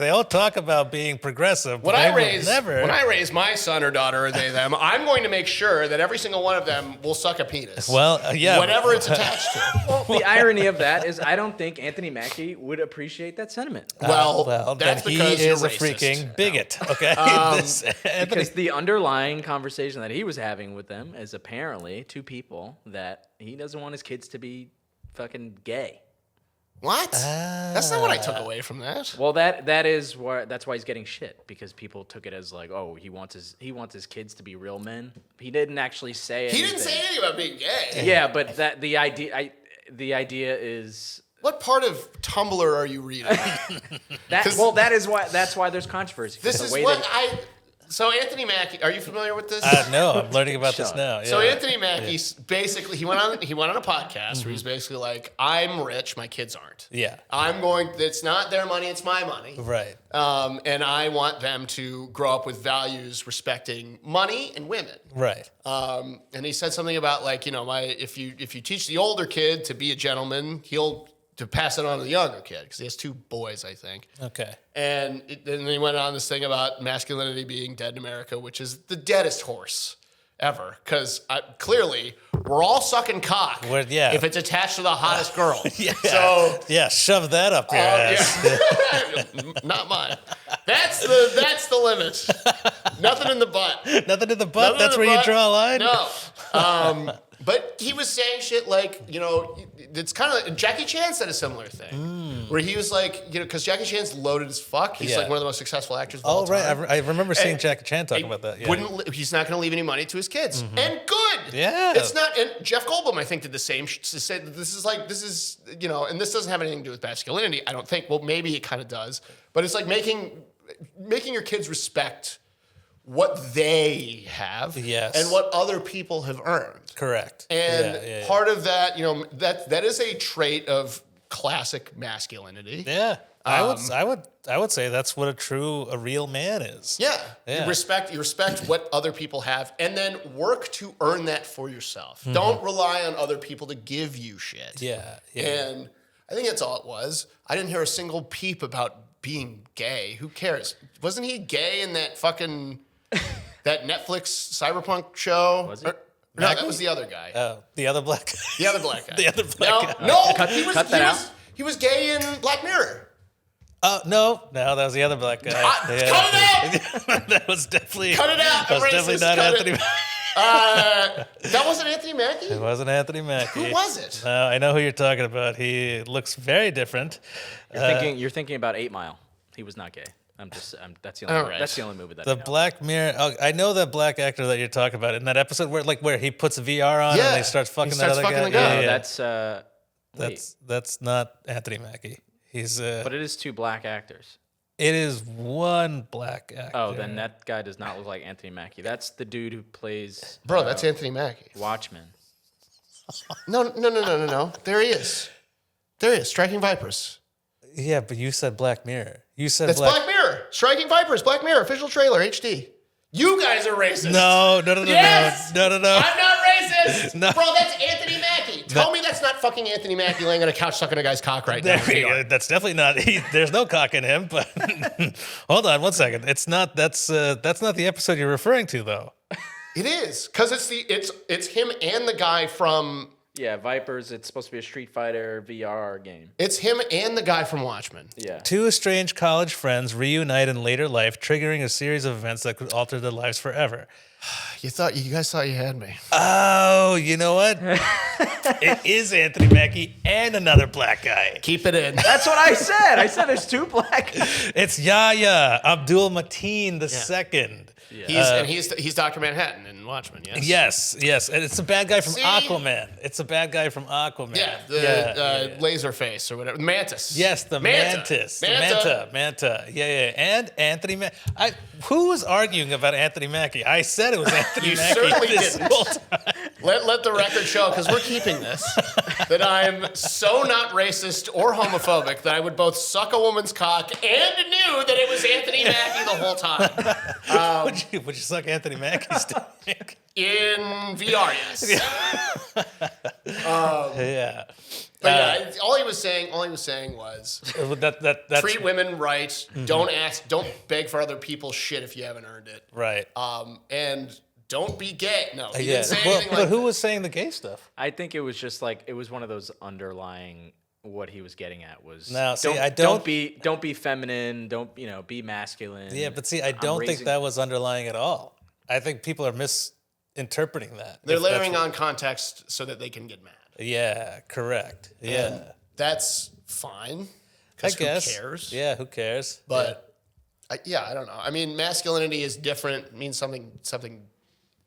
A: all talk about being progressive.
B: When
A: but
B: I
A: they will
B: when I raise my son or daughter or they them, I'm going to make sure that every single one of them will suck a penis.
A: Well, yeah.
B: Whatever it's attached to.
C: Well, the irony of that is I don't think Anthony Mackie would appreciate that sentiment.
B: Well,
A: then
B: that's
A: he
B: because
A: is
B: you're
A: a
B: racist.
A: freaking bigot. Okay, Anthony,
C: Because the underlying conversation that he was having with them is apparently two people that he doesn't want his kids to be fucking gay.
B: What? That's not what I took away from that.
C: Well, that's why he's getting shit, because people took it as like, oh, he wants his kids to be real men. He didn't actually say anything.
B: He didn't say anything about being gay.
C: Yeah, but the idea is
B: What part of Tumblr are you reading?
C: that's why there's controversy.
B: This
C: The
B: is
C: way
B: what
C: that-
B: So Anthony Mackie, are you familiar with this?
A: no, I'm learning about this
C: Shut
A: now.
B: So
A: yeah.
B: Anthony Mackie basically he went on a podcast where he's basically like, I'm rich, my kids aren't.
A: Yeah.
B: It's not their money, it's my money.
A: Right.
B: And I want them to grow up with values respecting money and women.
A: Right.
B: And he said something about like, if you teach the older kid to be a gentleman, he'll to pass it on to the younger kid, because he has two boys, I think.
A: Okay.
B: And then he went on this thing about masculinity being dead in America, which is the deadest horse ever. Because clearly, we're all sucking cock
A: Yeah.
B: if it's attached to the hottest girl.
A: Yeah.
B: So,
A: Yeah, shove that up your ass.
B: yeah. Not mine. That's the limit. Nothing in the butt.
A: Nothing in the butt.
B: Nothing
A: That's
B: in the
A: where you
B: butt.
A: draw a line.
B: No. But he was saying shit like, it's kind of like Jackie Chan said a similar thing, where he was like, because Jackie Chan's loaded as fuck. He's
A: Yeah.
B: like one of the most successful actors of all
A: Oh, right.
B: time.
A: I remember seeing
B: And
A: Jackie Chan talking
B: He
A: about that. Yeah.
B: He's not going to leave any money to his kids, and good.
A: Yeah.
B: it's not. And Jeff Goldblum, I think, did the same. Said this is, and this doesn't have anything to do with masculinity. I don't think. Well, maybe it kind of does, but it's like making your kids respect what they have,
A: Yes.
B: and what other people have earned.
A: Correct.
B: And
A: yeah.
B: part of that, that is a trait of classic masculinity.
A: Yeah. I would say that's what a real man is.
B: Yeah.
A: Yeah.
B: You respect what other people have, and then work to earn that for yourself. Don't rely on other people to give you shit.
A: Yeah. Yeah.
B: And I think that's all it was. I didn't hear a single peep about being gay. Who cares? Wasn't he gay in that fucking that Netflix cyberpunk show?
C: Was he?
B: No, that was the other guy.
A: The other black guy.
B: The other black guy.
A: The other black guy.
B: No,
C: Cut that out.
B: He was gay in Black Mirror.
A: Oh, no, that was the other black guy.
B: Cut it out!
A: That was definitely.
B: Cut it out,
A: That was
B: the
A: definitely
B: racist,
A: not
B: cut it.
A: Anthony Mackie.
B: That wasn't Anthony Mackie?
A: It wasn't Anthony Mackie.
B: Who was it?
A: I know who you're talking about. He looks very different.
C: You're thinking about 8 Mile. He was not gay. That's the only.
B: All right.
C: That's the only movie that
A: The
C: I know.
A: Black Mirror. Oh, I know that black actor that you're talking about in that episode where he puts a VR on
B: Yeah,
A: and he starts fucking
B: he
A: that
B: starts
A: other
B: fucking
A: guy.
B: the guy.
C: No,
A: Yeah.
C: that's
A: That's not Anthony Mackie. He's
C: but it is two black actors.
A: it is one black actor.
C: Oh, then that guy does not look like Anthony Mackie. That's the dude who plays
B: Bro, that's Anthony Mackie.
C: Watchmen.
B: No. There he is. Striking Vipers.
A: Yeah, but you said Black Mirror. You said
B: That's Black Mirror. Mirror, Striking Vipers, Black Mirror, official trailer, HD. You guys are racist.
A: No.
B: Yes!
A: No.
B: I'm not racist.
A: No.
B: Bro, that's Anthony Mackie. Tell me that's not fucking Anthony Mackie laying on a couch sucking a guy's cock right now.
A: That's definitely not. There's no cock in him. But hold on 1 second. It's not. That's not the episode you're referring to, though.
B: It is, because it's him and the guy from...
C: Yeah, Vipers. It's supposed to be a Street Fighter VR game.
B: It's him and the guy from Watchmen.
C: Yeah.
A: Two estranged college friends reunite in later life, triggering a series of events that could alter their lives forever.
B: You guys thought you had me.
A: Oh, you know what? It is Anthony Mackie and another black guy.
B: Keep it in.
C: That's what I said. I said there's two black.
A: It's Yahya Abdul Mateen the second.
C: Yeah.
B: He's Dr. Manhattan in Watchmen, yes?
A: Yes, and it's a bad guy from
B: See?
A: Aquaman. It's a bad guy from Aquaman.
B: Yeah, the laser face or whatever. Mantis.
A: Yes, the mantis.
B: Manta.
A: The manta. Yeah. And Anthony Mackie. Who was arguing about Anthony Mackie? I said it was Anthony
B: You
A: Mackie.
B: certainly
A: this
B: didn't.
A: whole time.
B: Let the record show, because we're keeping this, that I'm so not racist or homophobic that I would both suck a woman's cock and knew that it was Anthony Mackie the whole time.
A: Would you suck Anthony Mackie's dick?
B: In VR, yes.
A: Yeah.
B: But yeah, all he was saying was
A: That's
B: treat women right.
A: Mm-hmm.
B: Don't beg for other people's shit if you haven't earned it.
A: right.
B: And don't be gay. No, he
A: Yeah.
B: didn't say
A: Well,
B: anything
A: but
B: like
A: who was saying the gay stuff?
C: I think it was just like it was one of those underlying. What he was getting at was
A: No, see, I
C: don't be feminine. Don't be masculine.
A: Yeah, but see, I don't think that was underlying at all. I think people are misinterpreting that.
B: They're
A: If that's
B: layering
A: what-
B: on context so that they can get mad.
A: Yeah, correct. Yeah.
B: And that's fine.
A: I
B: 'Cause
A: guess.
B: who cares?
A: Yeah, who cares?
B: But I don't know. I mean, masculinity is different. It means something.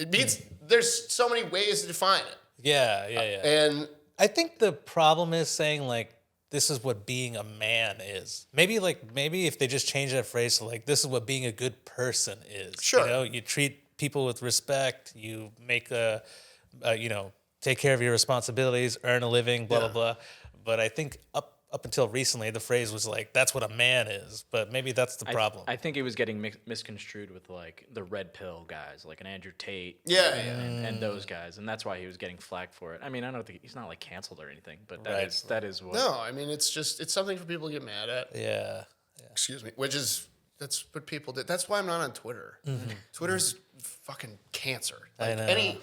B: It means there's so many ways to define it.
A: Yeah.
B: And
A: I think the problem is saying like this is what being a man is. Maybe if they just change that phrase to like this is what being a good person is.
B: Sure.
A: You treat people with respect. You make take care of your responsibilities, earn a living, blah blah blah. But I think up until recently, the phrase was like that's what a man is. But maybe that's the problem.
C: I think it was getting misconstrued with like the red pill guys, like an Andrew Tate.
B: Yeah.
C: And those guys, and that's why he was getting flack for it. I mean, I don't think he's not like canceled or anything, but that is what.
B: no, I mean it's something for people to get mad at.
A: Yeah.
B: Excuse me. That's what people did. That's why I'm not on Twitter. Twitter's fucking cancer.
A: I know.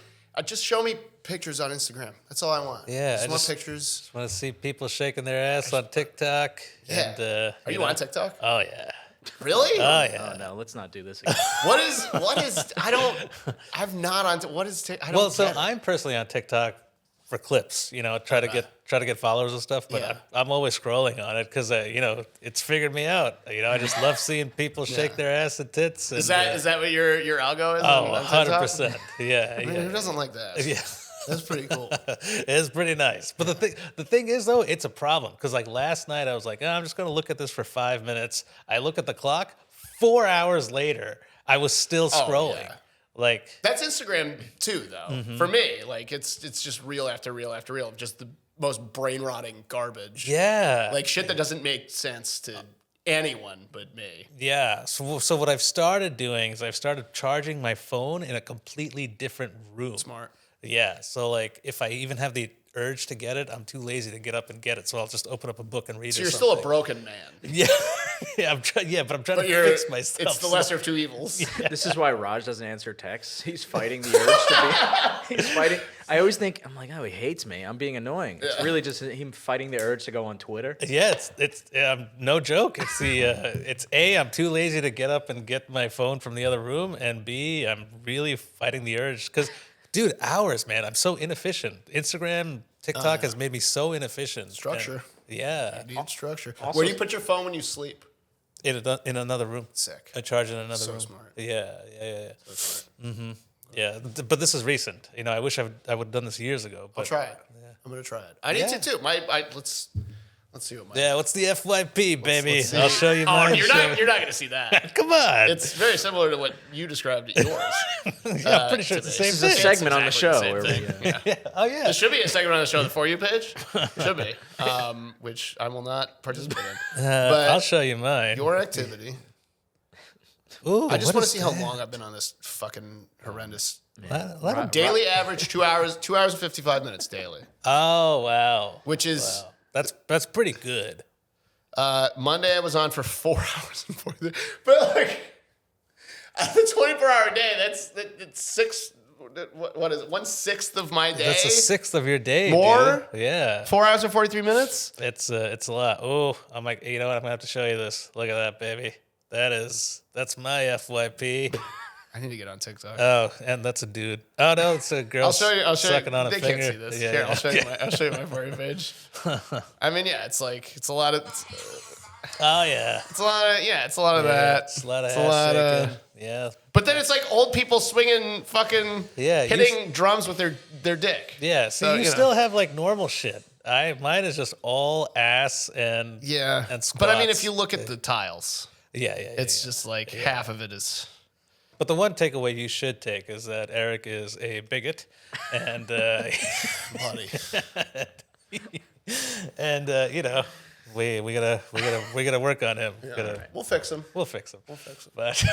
B: Just show me pictures on Instagram. That's all I want.
A: Yeah,
B: I just want pictures.
A: Want to see people shaking their ass on TikTok?
B: Yeah.
A: And,
B: Are you on TikTok?
A: Oh yeah.
B: Really?
A: Oh yeah.
C: Oh no, let's not do this again.
B: What is? I'm not on. What is? I don't.
A: Well, so
B: get it.
A: I'm personally on TikTok for clips. Try to get followers and stuff. But
B: Yeah.
A: I'm always scrolling on it because it's figured me out. I just love seeing people shake their ass and tits. And,
B: Is that what your algo is?
A: Oh,
B: on TikTok?
A: 100%. Yeah.
B: I mean, who doesn't like that?
A: Yeah.
B: That's pretty cool.
A: It's pretty nice. But the thing is, though, it's a problem. Because, like, last night I was like, I'm just going to look at this for 5 minutes. I look at the clock. 4 hours later, I was still scrolling.
B: yeah.
A: Like,
B: That's Instagram too, though. For me, like it's just reel after reel after reel of just the most brain rotting garbage.
A: yeah.
B: Like shit that doesn't make sense to anyone but me.
A: Yeah. So what I've started doing is I've started charging my phone in a completely different room.
B: Smart.
A: Yeah. So, like, if I even have the urge to get it, I'm too lazy to get up and get it. So I'll just open up a book and read it.
B: So you're still a broken man.
A: Yeah. But I'm trying to
B: But
A: fix myself.
B: it's the lesser of two evils.
C: This is why Raj doesn't answer texts. He's fighting the urge to be. He's fighting. I always think I'm like, oh, he hates me. I'm being annoying. It's really just him fighting the urge to go on Twitter.
A: Yeah, it's no joke. It's it's A, I'm too lazy to get up and get my phone from the other room, and B, I'm really fighting the urge because, dude, hours, man. I'm so inefficient. Instagram, TikTok has made me so inefficient.
B: Structure.
A: And, yeah,
B: You need structure.
C: Also-
B: Where do you put your phone when you sleep?
A: in another room.
B: Sick.
A: I charge in another
B: So
A: room.
B: smart.
A: Yeah.
B: So smart.
A: Yeah, but this is recent. I wish I would have done this years ago. But
B: I'll try it. I'm gonna try it. I need to too. Let's see what my.
A: Yeah, what's the FYP, baby?
B: let's see.
A: I'll show you
B: Oh,
A: mine.
B: you're not gonna see that.
A: Come on.
B: It's very similar to what you described at yours.
A: Yeah, I'm pretty sure it's the
B: today.
A: same
C: This is a
A: thing.
C: segment on the
B: exactly
C: show.
B: the same
C: Where we,
B: thing.
A: Yeah. Oh yeah.
B: There should be a segment on the show, the For You page. Should be. Which I will not participate in. But
A: I'll show you mine.
B: your activity
A: Ooh,
B: I just
A: what
B: want to
A: is
B: see how
A: that?
B: long I've been on this fucking horrendous.
A: Let 'em-
B: Daily average 2 hours, 2 hours and 55 minutes daily,
A: Oh wow,
B: which is
A: that's pretty good.
B: Monday I was on for 4 hours and 40. But like, out of a 24-hour day, that's six. What is it? 1/6 of my day.
A: That's a sixth of your day.
B: More?
A: Dude. Yeah.
B: 4 hours and 43 minutes.
A: It's a lot. Oh, I'm like, you know what? I'm gonna have to show you this. Look at that, baby. That's my FYP.
B: I need to get on TikTok.
A: Oh, and that's a dude. Oh no, it's a girl.
B: I'll show you.
A: Sucking on a
B: They
A: finger.
B: can't see this.
A: Yeah,
B: Here,
A: yeah.
B: I'll show you my For You page. I mean, yeah, it's a lot of.
A: Oh yeah.
B: It's a lot of it's a lot of that.
A: It's a lot of
B: It's a
A: ass
B: lot of-
A: shaking. Yeah.
B: But then it's like old people swinging fucking hitting drums with their dick.
A: Yeah. See,
B: So,
A: you
B: you know.
A: still have like normal shit. Mine is just all ass and and squats.
B: But I mean, if you look at the tiles,
A: yeah,
B: it's just like half of it is.
A: But the one takeaway you should take is that Eric is a bigot, and
B: Buddy.
A: and you know, we gotta work on him.
B: We'll fix them.
A: We'll fix him. But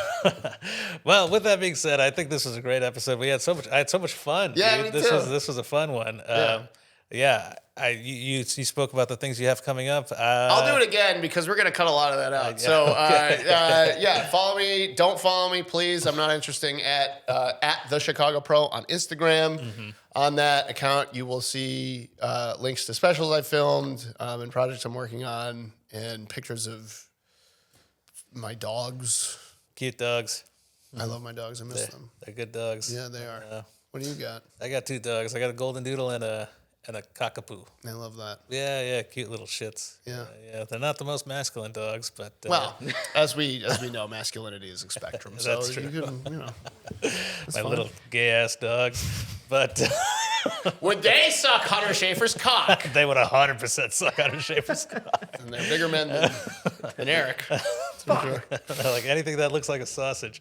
A: well, with that being said, I think this was a great episode. I had so much fun.
B: Yeah,
A: dude.
B: me
A: this
B: too.
A: was a fun one. You spoke about the things you have coming up.
B: I'll do it again because we're gonna cut a lot of that out. So follow me. Don't follow me, please. I'm not interested at the Chicago Pro on Instagram.
A: Mm-hmm.
B: On that account, you will see links to specials I filmed and projects I'm working on, and pictures of my dogs.
A: Cute dogs.
B: I love my dogs. I miss them.
A: They're good dogs.
B: Yeah, they are. What do you got?
A: I got 2 dogs. I got a golden doodle and a cockapoo.
B: I love that.
A: Yeah, cute little shits.
B: Yeah.
A: Yeah. They're not the most masculine dogs, but
B: Well, as we know, masculinity is a spectrum. So
A: That's true.
B: you can,
A: my little gay ass dogs. But
B: would they suck Hunter Schafer's cock?
A: they would 100% suck Hunter Schafer's cock.
B: And they're bigger men than Eric.
A: Like anything that looks like a sausage.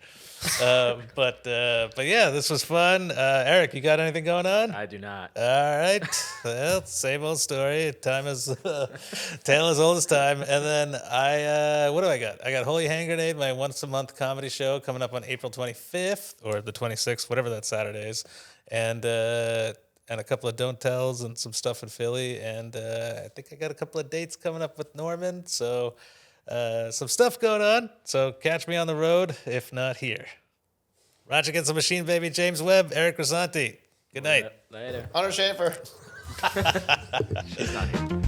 A: But yeah, this was fun. Eric, you got anything going on?
C: I do not.
A: All right. Well, same old story. Time is tale as old as time. And then what do I got? I got Holy Hand Grenade, my once a month comedy show coming up on April 25th or the 26th, whatever that Saturday is, and a couple of don't tells and some stuff in Philly. And I think I got a couple of dates coming up with Norman. So some stuff going on. So catch me on the road, if not here. Raj Against the Machine, baby. James Webb, Eric Grisanti. Good night.
C: Later.
B: Hunter Schafer.
C: She's not here.